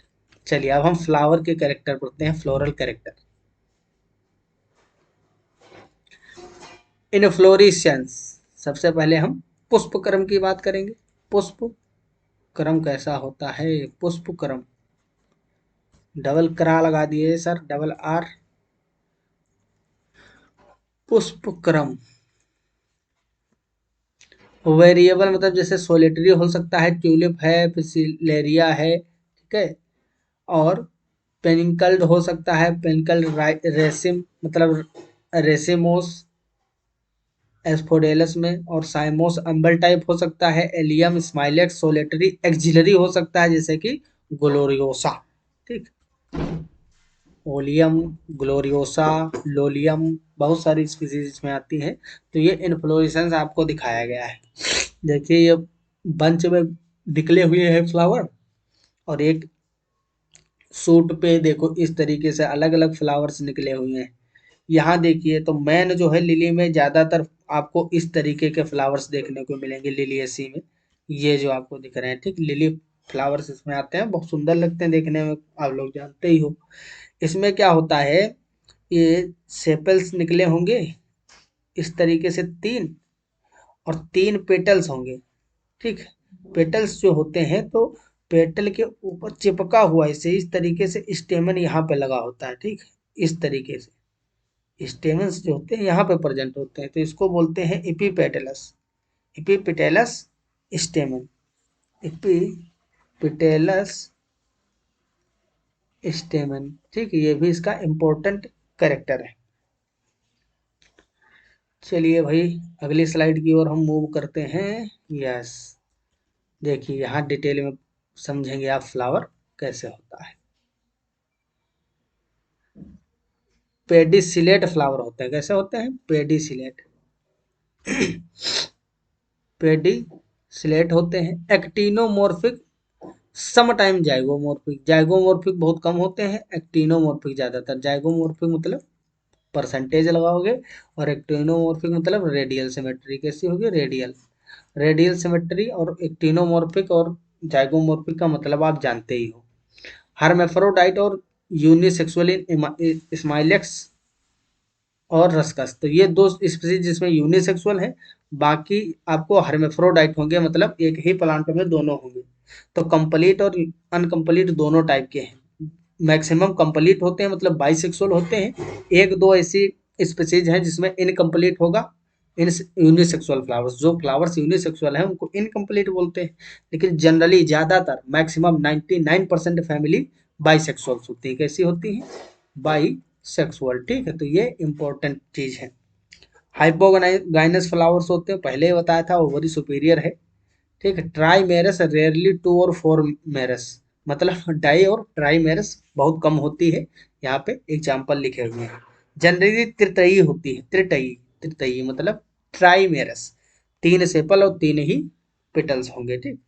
चलिए अब हम फ्लावर के कैरेक्टर पढ़ते हैं, फ्लोरल कैरेक्टर। इनफ्लोरेसेंस, सबसे पहले हम पुष्पक्रम की बात करेंगे। पुष्पक्रम कैसा होता है, पुष्पक्रम, डबल करा लगा दिए सर, डबल आर। पुष्पक्रम वेरिएबल, मतलब जैसे सोलेटरी हो सकता है, ट्यूलिप है, फिसिलेरिया है, ठीक है, और पेनिकल्ड हो सकता है, पेनिकल्ड रेसिम, मतलब रेसिमोस एस्फोडेलस में, और साइमोस अम्बल टाइप हो सकता है, एलियम स्माइलेक्स सोलेटरी एक्जिलरी हो सकता है जैसे कि ग्लोरियोसा, ठीक। ओलियम, ग्लोरियोसा, लोलियम, बहुत सारी स्पीसीज इसमें आती हैं। तो ये इन्फ्लोरेसेंस आपको दिखाया गया है। देखिए ये बंच में निकले हुए हैं फ्लावर, और एक सूट पे देखो इस तरीके से अलग अलग फ्लावर्स निकले हुए हैं। यहाँ देखिए तो मैन जो है लिली में ज़्यादातर आपको इस तरीके के फ्लावर्स देखने को मिलेंगे, लिलियसी में ये जो आपको दिख रहे हैं, ठीक, लिली फ्लावर्स इसमें आते हैं, बहुत सुंदर लगते हैं देखने में, आप लोग जानते ही हो। इसमें क्या होता है, ये सेपल्स निकले होंगे इस तरीके से तीन, और तीन पेटल्स होंगे, ठीक। पेटल्स जो होते हैं तो पेटल के ऊपर चिपका हुआ इसे इस तरीके से स्टेमन यहाँ पे लगा होता है, ठीक, इस तरीके से स्टेमन्स जो होते हैं यहाँ पे प्रेजेंट होते हैं, तो इसको बोलते हैं इपीपेटलस, इपीपेटलस स्टेमन, इपीपेटलस स्टेमन, ठीक, ये भी इसका इम्पोर्टेंट कैरेक्टर है। चलिए भाई अगली स्लाइड की ओर हम मूव करते हैं। यस, देखिए यहाँ डिटेल में समझेंगे आप फ्लावर कैसे होता है। पेडिसिलेट फ्लावर होते हैं, कैसे होते हैं, पेडिसिलेट, पेडिसिलेट होते हैं। Actinomorphic, some time zygomorphic, zygomorphic बहुत कम होते हैं, एक्टिनोमॉर्फिक ज्यादातर। जाइगोमॉर्फिक मतलब परसेंटेज लगाओगे, और एक्टिनोमॉर्फिक मतलब रेडियल सिमेट्री, कैसी होगी, रेडियल, रेडियल सिमेट्री। और एक्टिनोमॉर्फिक और जाइगोमॉर्फिक का मतलब आप जानते ही हो। हर्मेफ्रोडाइट और यूनिसेक्सुअल इन स्माइलेक्स और रस्कस, तो ये दो स्पीसीज जिसमें यूनिसेक्सुअल है, बाकी आपको हर्मेफ्रोडाइट होंगे, मतलब एक ही प्लांट में दोनों होंगे। तो कंप्लीट और अनकंप्लीट दोनों टाइप के हैं। मैक्सिमम कंप्लीट होते हैं मतलब बाइसेक्सुअल होते हैं, एक दो ऐसी स्पीसीज हैं जिसमें इनकम्प्लीट होगा। इन यूनिसेक्सुअल फ्लावर्स, जो फ्लावर्स यूनिसेक्सुअल हैं उनको इनकम्प्लीट बोलते हैं, लेकिन जनरली ज़्यादातर मैक्सिमम 99% फैमिली बाइसेक्सुअल्स होती है, कैसी होती हैं, बाई सेक्सुअल, ठीक है। तो ये इंपॉर्टेंट चीज है। हाइपोगाइनस फ्लावर्स होते हैं, पहले ही बताया था, ओवरी सुपीरियर है, ठीक है। ट्राईमेरस रेयरली 2 और 4 मेरस, मतलब डाई और ट्राईमेरस बहुत कम होती है। यहाँ पे एग्जाम्पल लिखे हुए हैं। जनरली त्रितयी होती है, त्रितयी, त्रितयी मतलब ट्राईमेरस, 3 सेपल और 3 ही पेटल्स होंगे। ठीक,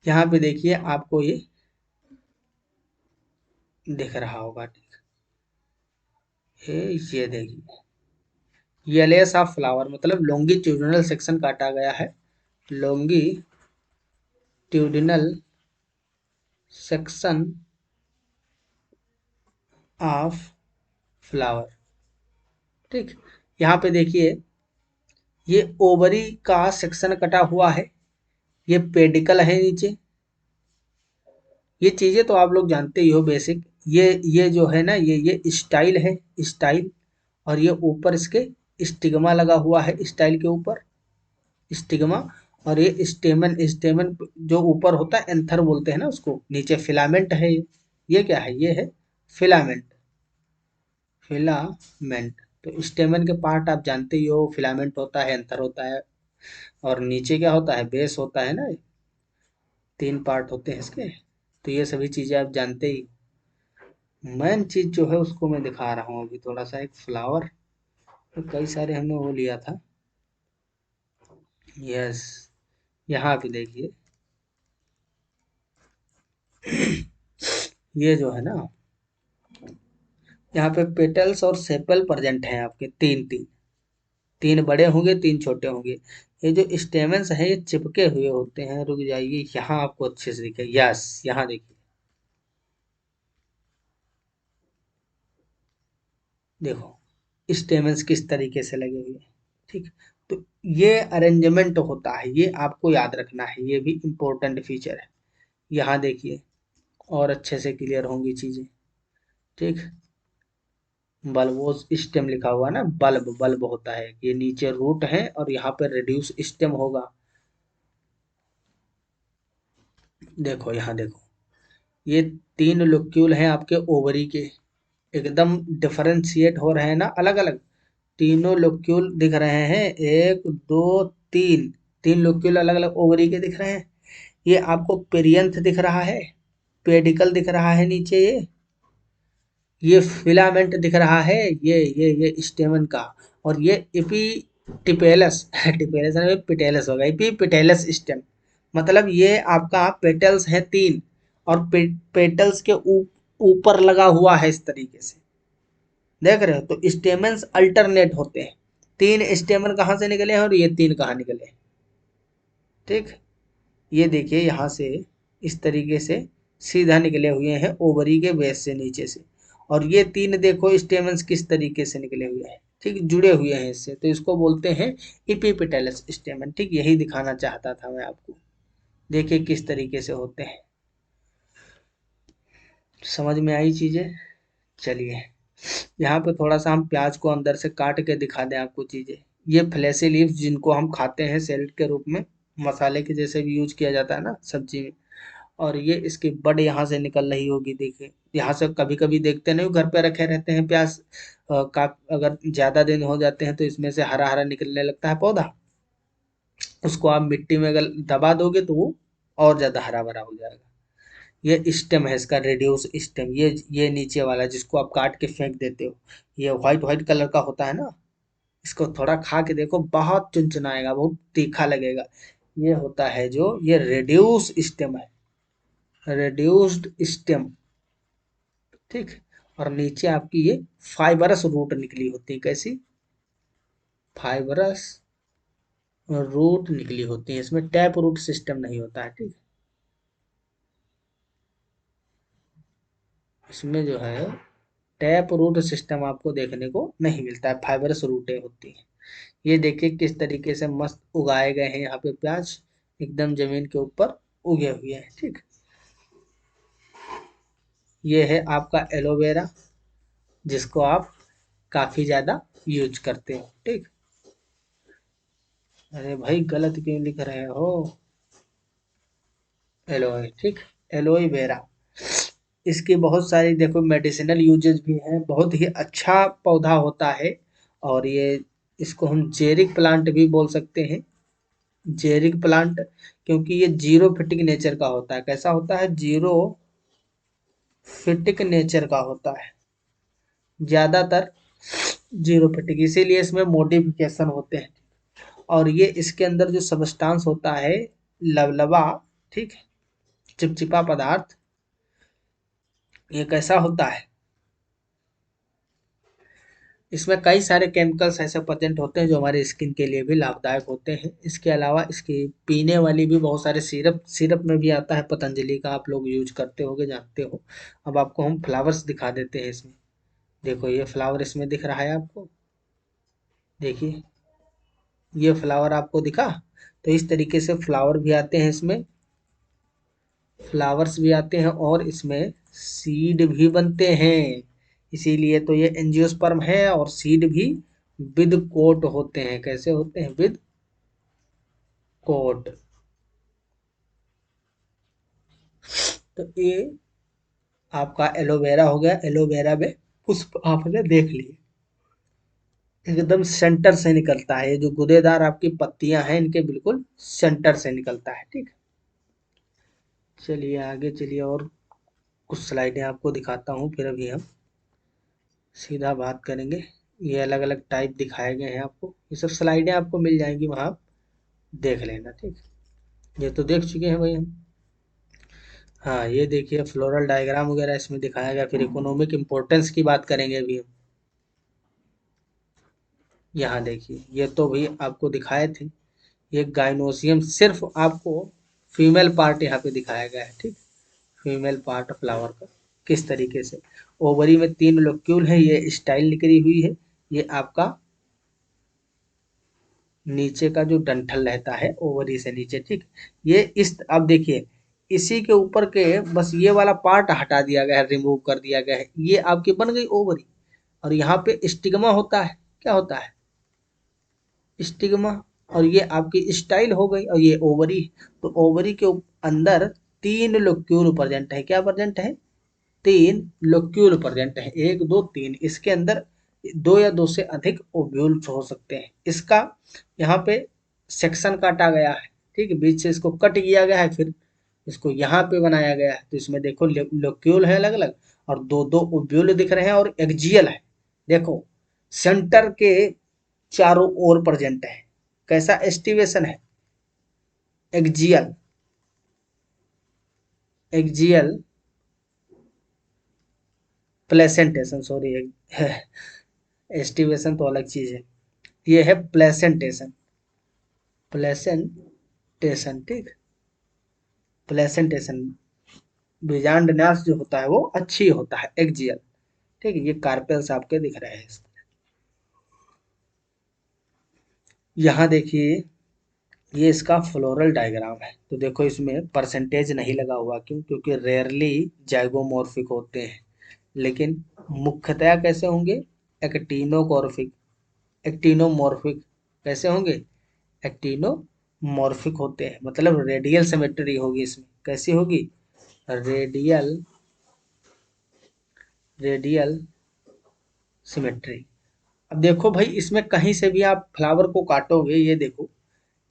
यहाँ पे देखिए आपको ये दिख रहा होगा। ठीक है, ये देखिए ये लेस ऑफ फ्लावर, मतलब लॉन्गिट्यूडिनल सेक्शन काटा गया है, लॉन्गिट्यूडिनल सेक्शन ऑफ फ्लावर। ठीक, यहाँ पे देखिए ये ओवरी का सेक्शन कटा हुआ है, ये पेडिकल है नीचे। ये चीजें तो आप लोग जानते ही हो बेसिक। ये जो है ना, ये स्टाइल है, स्टाइल। और ये ऊपर इसके स्टिग्मा लगा हुआ है, स्टाइल के ऊपर स्टिग्मा। और ये स्टेमन, स्टेमन जो ऊपर होता है एंथर बोलते हैं ना उसको, नीचे फिलामेंट है। ये क्या है, ये है फिलामेंट, फिलामेंट। तो स्टेमन के पार्ट आप जानते ही हो, फिलामेंट होता है, एंथर होता है, और नीचे क्या होता है, बेस होता है ना। 3 पार्ट होते हैं इसके। तो ये सभी चीजें आप जानते ही। मेन चीज जो है उसको मैं दिखा रहा हूँ अभी थोड़ा सा। एक फ्लावर, तो कई सारे हमने वो लिया था। यस, यहाँ पे देखिए ये जो है ना, यहाँ पे पेटल्स और सेपल प्रेजेंट हैं आपके, तीन तीन, 3 बड़े होंगे, 3 छोटे होंगे। ये जो स्टेमन्स हैं ये चिपके हुए होते हैं। रुक जाइए, यहाँ आपको अच्छे से दिखे। यस, यहाँ देखिए, देखो स्टेमन्स किस तरीके से लगे हुए हैं। ठीक, तो ये अरेंजमेंट होता है, ये आपको याद रखना है, ये भी इम्पोर्टेंट फीचर है। यहाँ देखिए और अच्छे से क्लियर होंगी चीजें। ठीक, बल्बोस स्टेम लिखा हुआ है ना, बल्ब, बल्ब होता है। ये नीचे रूट है और यहाँ पे रेड्यूस स्टेम होगा। देखो यहाँ देखो, ये 3 लोक्यूल हैं आपके ओवरी के, एकदम डिफरेंशिएट हो रहे हैं ना, अलग अलग। तीनों लोक्यूल दिख रहे हैं, 1 2 3, 3 लोक्यूल अलग अलग ओवरी के दिख रहे हैं। ये आपको पेरियंथ दिख रहा है, पेडिकल दिख रहा है नीचे, ये फिलामेंट दिख रहा है, ये स्टेमन का। और ये इपीटिपेलस टिपेलस नहीं, पिटेलस होगा, इपीपिटेलस स्टेम। मतलब ये आपका पेटल्स है 3, और पेटल्स के ऊपर लगा हुआ है इस तरीके से, देख रहे हो। तो स्टेमन्स अल्टरनेट होते हैं, 3 स्टेमन कहाँ से निकले हैं और ये 3 कहाँ निकले हैं। ठीक, ये देखिए यहाँ से इस तरीके से सीधा निकले हुए हैं ओवरी के बेस से नीचे से। और ये 3 देखो स्टेमन्स किस तरीके से निकले हुए हैं, ठीक, जुड़े हुए हैं इससे। तो इसको बोलते हैं इपिपेटलस स्टेमन। ठीक, यही दिखाना चाहता था मैं आपको। देखिए किस तरीके से होते हैं, समझ में आई चीजें। चलिए, यहाँ पे थोड़ा सा हम प्याज को अंदर से काट के दिखा दें आपको चीजें। ये फ्लैशी लीव्स जिनको हम खाते हैं सैलेड के रूप में, मसाले के जैसे भी यूज किया जाता है ना सब्जी में। और ये इसकी बड यहाँ से निकल रही होगी, देखिए यहाँ से। कभी कभी देखते नहीं हो, घर पे रखे रहते हैं प्याज, का अगर ज्यादा दिन हो जाते हैं तो इसमें से हरा हरा निकलने लगता है पौधा। उसको आप मिट्टी में अगर दबा दोगे तो वो और ज्यादा हरा भरा हो जाएगा। ये स्टेम है इसका, रेडियोस स्टेम। ये नीचे वाला जिसको आप काट के फेंक देते हो, ये व्हाइट व्हाइट कलर का होता है ना, इसको थोड़ा खा के देखो, बहुत चुनचुनाएगा, बहुत तीखा लगेगा। ये होता है जो, ये रेड्यूस स्टेम है, रेड्यूस्ड स्टेम। ठीक, और नीचे आपकी ये फाइबरस रूट निकली होती है। कैसी, फाइबरस रूट निकली होती है, इसमें टैप रूट सिस्टम नहीं होता है। ठीक, इसमें जो है टैप रूट सिस्टम आपको देखने को नहीं मिलता है, फाइबरस रूटें होती हैं। ये देखिए किस तरीके से मस्त उगाए गए हैं यहाँ पे प्याज, एकदम जमीन के ऊपर उगे हुए हैं। ठीक, ये है आपका एलोवेरा, जिसको आप काफी ज्यादा यूज करते हो। ठीक, अरे भाई गलत क्यों लिख रहे हो, एलोए। ठीक, एलोए वेरा, इसकी बहुत सारी देखो मेडिसिनल यूजेस भी हैं, बहुत ही अच्छा पौधा होता है। और ये, इसको हम जेरिक प्लांट भी बोल सकते हैं, जेरिक प्लांट, क्योंकि ये जीरो फिटिक नेचर का होता है। कैसा होता है? जीरो फिटिक नेचर का होता है, ज्यादातर जीरो फिटिक, इसीलिए इसमें मॉडिफिकेशन होते हैं। और ये इसके अंदर जो सबस्टांस होता है, लवलवा, ठीक है, चिपचिपा पदार्थ, ये कैसा होता है? इसमें कई सारे केमिकल्स ऐसे प्रेजेंट होते हैं जो हमारे स्किन के लिए भी लाभदायक होते हैं। इसके अलावा इसकी पीने वाली भी बहुत सारे सिरप, सिरप में भी आता है पतंजलि का, आप लोग यूज करते होगे, जानते हो। अब आपको हम फ्लावर्स दिखा देते हैं इसमें। देखो ये फ्लावर इसमें दिख रहा है आपको, देखिए ये फ्लावर आपको दिखा। तो इस तरीके से फ्लावर भी आते हैं इसमें, फ्लावर्स भी आते हैं, और इसमें सीड भी बनते हैं। इसीलिए तो ये एंजियोस्पर्म है, और सीड भी विद कोट होते हैं। कैसे होते हैं? With coat. तो ये आपका एलोवेरा हो गया। एलोवेरा में पुष्प आपने देख लिए, एकदम सेंटर से निकलता है। ये जो गुदेदार आपकी पत्तियां हैं, इनके बिल्कुल सेंटर से निकलता है, ठीक। चलिए आगे चलिए, और कुछ स्लाइडें आपको दिखाता हूँ, फिर अभी हम सीधा बात करेंगे। ये अलग अलग टाइप दिखाए गए हैं आपको, ये सब स्लाइडें आपको मिल जाएंगी वहाँ, आप देख लेना, ठीक। ये तो देख चुके हैं भाई हम। हाँ ये देखिए फ्लोरल डायग्राम वगैरह इसमें दिखाया गया। फिर इकोनॉमिक इम्पोर्टेंस की बात करेंगे अभी हम। यहाँ देखिए, ये तो भी आपको दिखाए थे। ये गाइनोसियम, सिर्फ आपको फीमेल पार्ट यहाँ पे दिखाया गया है, ठीक। फीमेल पार्ट फ्लावर का किस तरीके से, ओवरी में 3 लोक्यूल है, ये स्टाइल निकली हुई है। ये आपका नीचे का जो डंठल रहता है ओवरी से नीचे, ठीक। ये इस, अब देखिए इसी के ऊपर के बस ये वाला पार्ट हटा दिया गया है, रिमूव कर दिया गया है, ये आपकी बन गई ओवरी। और यहाँ पे स्टिग्मा होता है, क्या होता है? स्टिग्मा। और ये आपकी स्टाइल हो गई, और ये ओवरी। तो ओवरी के अंदर 3 लोक्यूल प्रेजेंट है। क्या प्रेजेंट है? 3 लोक्यूल प्रेजेंट है, 1 2 3। इसके अंदर 2 या 2 से अधिक ओव्यूल्स हो सकते हैं। इसका यहाँ पे सेक्शन काटा गया है, ठीक है, बीच से इसको कट किया गया है, फिर इसको यहाँ पे बनाया गया है। तो इसमें देखो लोक्यूल है अलग अलग, और 2 2 ओव्यूल दिख रहे हैं, और एक्जियल है। देखो सेंटर के चारों ओर प्रेजेंट है। कैसा एस्टिवेशन है? Axial, axial placentation, sorry, aestivation तो अलग चीज है। ये है प्लेसेंटेशन, प्लेसेंटेशन, ठीक। प्लेसेंटेशन, बीजांड जो होता है वो अच्छी होता है, एक्जियल, ठीक है। ये कार्पेल्स आपके दिख रहे हैं। यहाँ देखिए ये इसका फ्लोरल डायग्राम है। तो देखो इसमें परसेंटेज नहीं लगा हुआ, क्यों? क्योंकि रेयरली जाइगोमॉर्फिक होते हैं, लेकिन मुख्यतया कैसे होंगे? एक्टिनोकॉर्फिक, एक्टिनोमॉर्फिक। कैसे होंगे? एक्टिनोमॉर्फिक होते हैं, मतलब रेडियल सिमेट्री होगी इसमें। कैसी होगी? Radial, radial symmetry. अब देखो भाई, इसमें कहीं से भी आप फ्लावर को काटोगे, ये देखो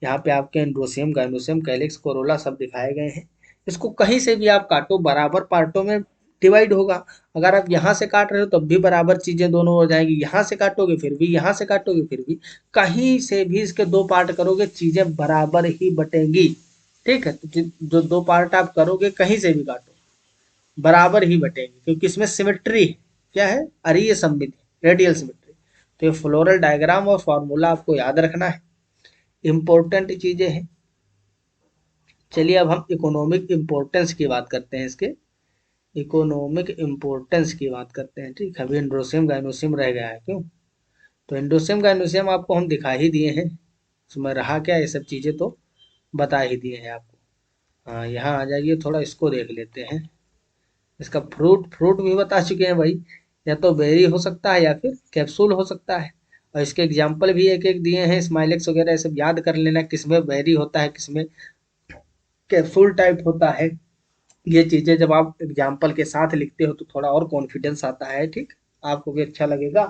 यहाँ पे आपके एंड्रोसियम, गाइनोसियम, कैलिक्स, कोरोला सब दिखाए गए हैं। इसको कहीं से भी आप काटो, बराबर पार्टों में डिवाइड होगा। अगर आप यहाँ से काट रहे हो तब भी बराबर चीजें दोनों हो जाएंगी, यहाँ से काटोगे फिर भी, यहाँ से काटोगे फिर भी, कहीं से भी इसके 2 पार्ट करोगे चीजें बराबर ही बटेंगी, ठीक है। तो जो 2 पार्ट आप करोगे कहीं से भी काटो, बराबर ही बटेंगे, क्योंकि इसमें सिमेट्री है। क्या है? अरीय सममिति, रेडियल सिमेट्री। तो ये फ्लोरल डायग्राम और फॉर्मूला आपको याद रखना है, इंपॉर्टेंट चीजें हैं। चलिए अब हम इकोनॉमिक इम्पोर्टेंस की बात करते हैं, इसके इकोनॉमिक इम्पोर्टेंस की बात करते हैं, ठीक है। अभी एंड्रोसियम गाइनोसियम रह गया है, क्यों? तो एंड्रोसियम गाइनोसियम आपको हम दिखा ही दिए हैं, उसमें रहा क्या, ये सब चीजें तो बता ही दिए हैं आपको। हाँ यहाँ आ जाइए, थोड़ा इसको देख लेते हैं। इसका फ्रूट, फ्रूट भी बता चुके हैं भाई, या तो बेरी हो सकता है या फिर कैप्सूल हो सकता है। और इसके एग्जाम्पल भी एक एक दिए हैं, स्माइलेक्स वगैरह, ये सब याद कर लेना, किसमें बेरी होता है, किसमें कैप्सूल टाइप होता है। ये चीजें जब आप एग्जाम्पल के साथ लिखते हो तो थोड़ा और कॉन्फिडेंस आता है, ठीक, आपको भी अच्छा लगेगा।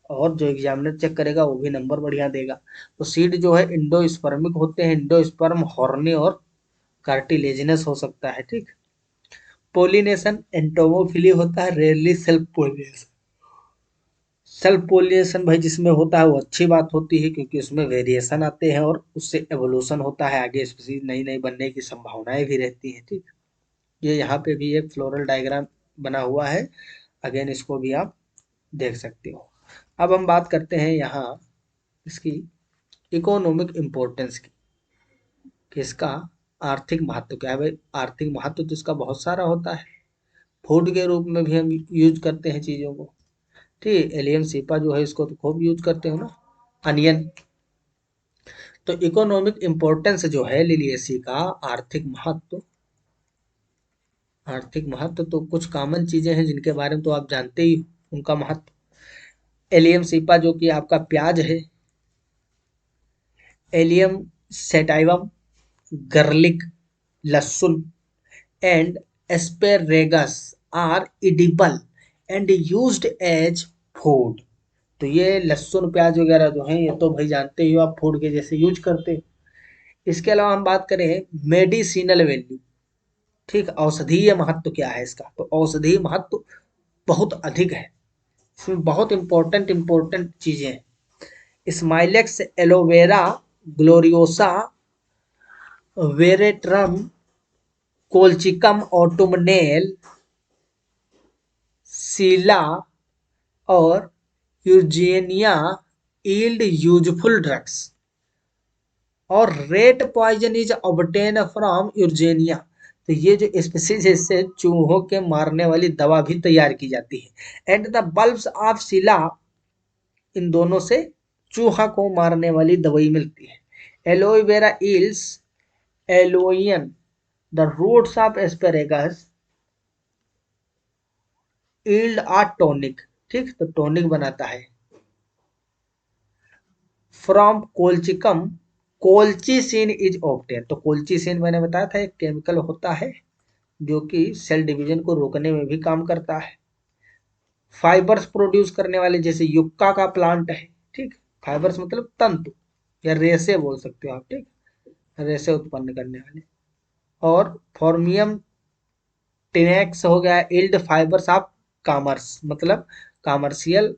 और जो एग्जामिनर चेक करेगा वो भी नंबर बढ़िया देगा। तो सीड जो है इंडोस्पर्मिक होते हैं, इंडोस्पर्म हॉर्नी और कार्टिलेजिनस हो सकता है, ठीक। पोलिनेशन एंटोमोफिली होता है, rarely self pollination. Self pollination भाई जिसमें होता है वो अच्छी बात होती है, क्योंकि उसमें वेरिएशन आते हैं और उससे एवोल्यूशन होता है, आगे स्पीसीज नई नई बनने की संभावनाएं भी रहती हैं, ठीक। ये यहाँ पे भी एक फ्लोरल डायग्राम बना हुआ है, अगेन इसको भी आप देख सकते हो। अब हम बात करते हैं यहाँ इसकी इकोनॉमिक इम्पोर्टेंस की, कि इसका आर्थिक महत्व क्या है। भाई आर्थिक महत्व तो इसका बहुत सारा होता है, फूड के रूप में भी हम यूज करते हैं चीज़ों को, ठीक। एलियम सीपा जो है इसको तो खूब यूज करते हो ना, अनियन। तो इकोनॉमिक इम्पोर्टेंस जो है लिलिएसी का, आर्थिक महत्व, आर्थिक महत्व तो कुछ कॉमन चीजें हैं जिनके बारे में तो आप जानते ही हो, उनका महत्व। एलियम सीपा जो कि आपका प्याज है, एलियम सेटाइवम गर्लिक लहसुन and asparagus are edible and used as food. तो ये लहसुन प्याज वगैरह जो है ये तो भाई जानते ही हो आप, फूड के जैसे यूज करते हो। इसके अलावा हम बात करें मेडिसिनल वैल्यू, ठीक, औषधीय महत्व क्या है इसका, तो औषधीय महत्व बहुत अधिक है, इसमें बहुत इंपॉर्टेंट इंपॉर्टेंट चीजें हैं। Smilax aloe vera Gloriosa Veratrum Colchicum autumnale Scilla और यूजेनिया यील्ड यूजफुल ड्रग्स, और rat poison is obtain from Urginea. तो ये जो स्पीसीज है इससे चूहों के मारने वाली दवा भी तैयार की जाती है। एंड द बल्ब्स ऑफ सिला, इन दोनों से चूहा को मारने वाली दवाई मिलती है। Aloe vera yields aloin the roots of Asparagus yield a tonic, ठीक, तो टॉनिक बनाता है। From Colchicum colchicine is obtain, तो कोल्चिसिन मैंने बताया था एक केमिकल होता है जो कि सेल डिवीजन को रोकने में भी काम करता है। फाइबर्स प्रोड्यूस करने वाले जैसे युक्का का प्लांट है, ठीक, फाइबर्स मतलब तंतु या रेसे बोल सकते हो आप, ठीक, रेसे उत्पन्न करने वाले। और फॉर्मियम टिनेक्स हो गया इल्ड फाइबर्स ऑफ कॉमर्स, मतलब कॉमर्शियल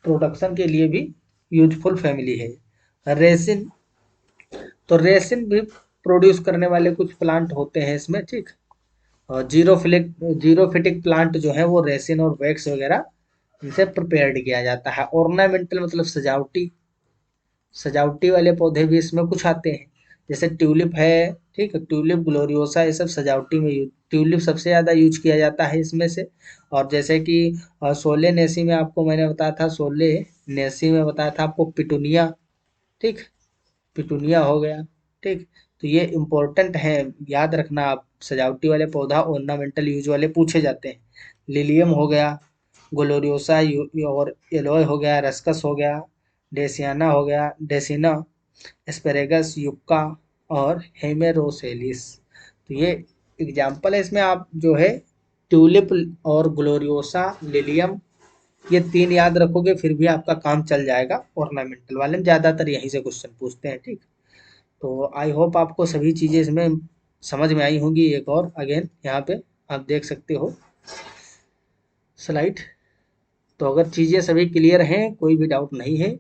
प्रोडक्शन के लिए भी यूजफुल फैमिली है। रेसिन, तो रेसिन भी प्रोड्यूस करने वाले कुछ प्लांट होते हैं इसमें, ठीक। और जीरोफिटिक प्लांट जो है वो रेसिन और वैक्स वगैरह इनसे प्रिपेयर्ड किया जाता है। ऑर्नामेंटल मतलब सजावटी, सजावटी वाले पौधे भी इसमें कुछ आते हैं, जैसे ट्यूलिप है, ठीक है, ट्यूलिप ग्लोरियोसा, ये सब सजावटी में यूज, ट्यूलिप सबसे ज़्यादा यूज किया जाता है इसमें से। और जैसे कि सोले नेसी में आपको मैंने बताया था, सोले नेसी में बताया था आपको पिटूनिया, ठीक, पिटूनिया हो गया, ठीक। तो ये इम्पोर्टेंट है, याद रखना आप, सजावटी वाले पौधा ऑर्नामेंटल यूज वाले पूछे जाते हैं। लिलियम हो गया, ग्लोरियोसा और एलोय हो गया, रस्कस हो गया, डेसियाना हो गया, डेसिना, एस्पेरेगस, युक्का और हेमेरोसेलिस। तो ये एग्जाम्पल है, इसमें आप जो है ट्यूलिप और ग्लोरियोसा लिलियम ये तीन याद रखोगे फिर भी आपका काम चल जाएगा। ऑर्नामेंटल वाले में ज़्यादातर यहीं से क्वेश्चन पूछते हैं, ठीक। तो आई होप आपको सभी चीज़ें इसमें समझ में आई होंगी। एक और अगेन यहाँ पे आप देख सकते हो स्लाइड। तो अगर चीज़ें सभी क्लियर हैं, कोई भी डाउट नहीं है,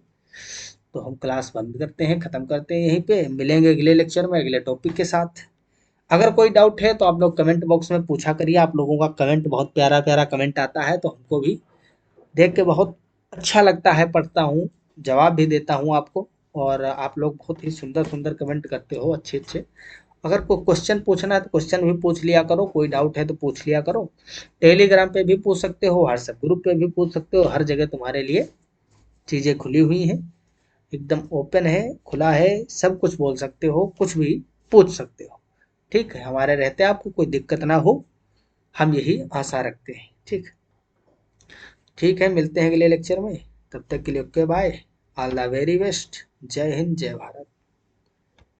तो हम क्लास बंद करते हैं, ख़त्म करते हैं यहीं पे। मिलेंगे अगले लेक्चर में अगले टॉपिक के साथ। अगर कोई डाउट है तो आप लोग कमेंट बॉक्स में पूछा करिए। आप लोगों का कमेंट बहुत प्यारा प्यारा कमेंट आता है, तो हमको भी देख के बहुत अच्छा लगता है, पढ़ता हूँ, जवाब भी देता हूँ आपको। और आप लोग बहुत ही सुंदर सुंदर कमेंट करते हो, अच्छे अच्छे। अगर कोई क्वेश्चन पूछना है तो क्वेश्चन भी पूछ लिया करो, कोई डाउट है तो पूछ लिया करो। टेलीग्राम पे भी पूछ सकते हो, व्हाट्सएप ग्रुप पे भी पूछ सकते हो, हर जगह तुम्हारे लिए चीज़ें खुली हुई हैं, एकदम ओपन है, खुला है, सब कुछ बोल सकते हो, कुछ भी पूछ सकते हो, ठीक है। हमारे रहते आपको कोई दिक्कत ना हो, हम यही आशा रखते हैं, ठीक। ठीक है, मिलते हैं अगले लेक्चर में, तब तक के लिए okay bye, all the very best, जय हिंद जय भारत।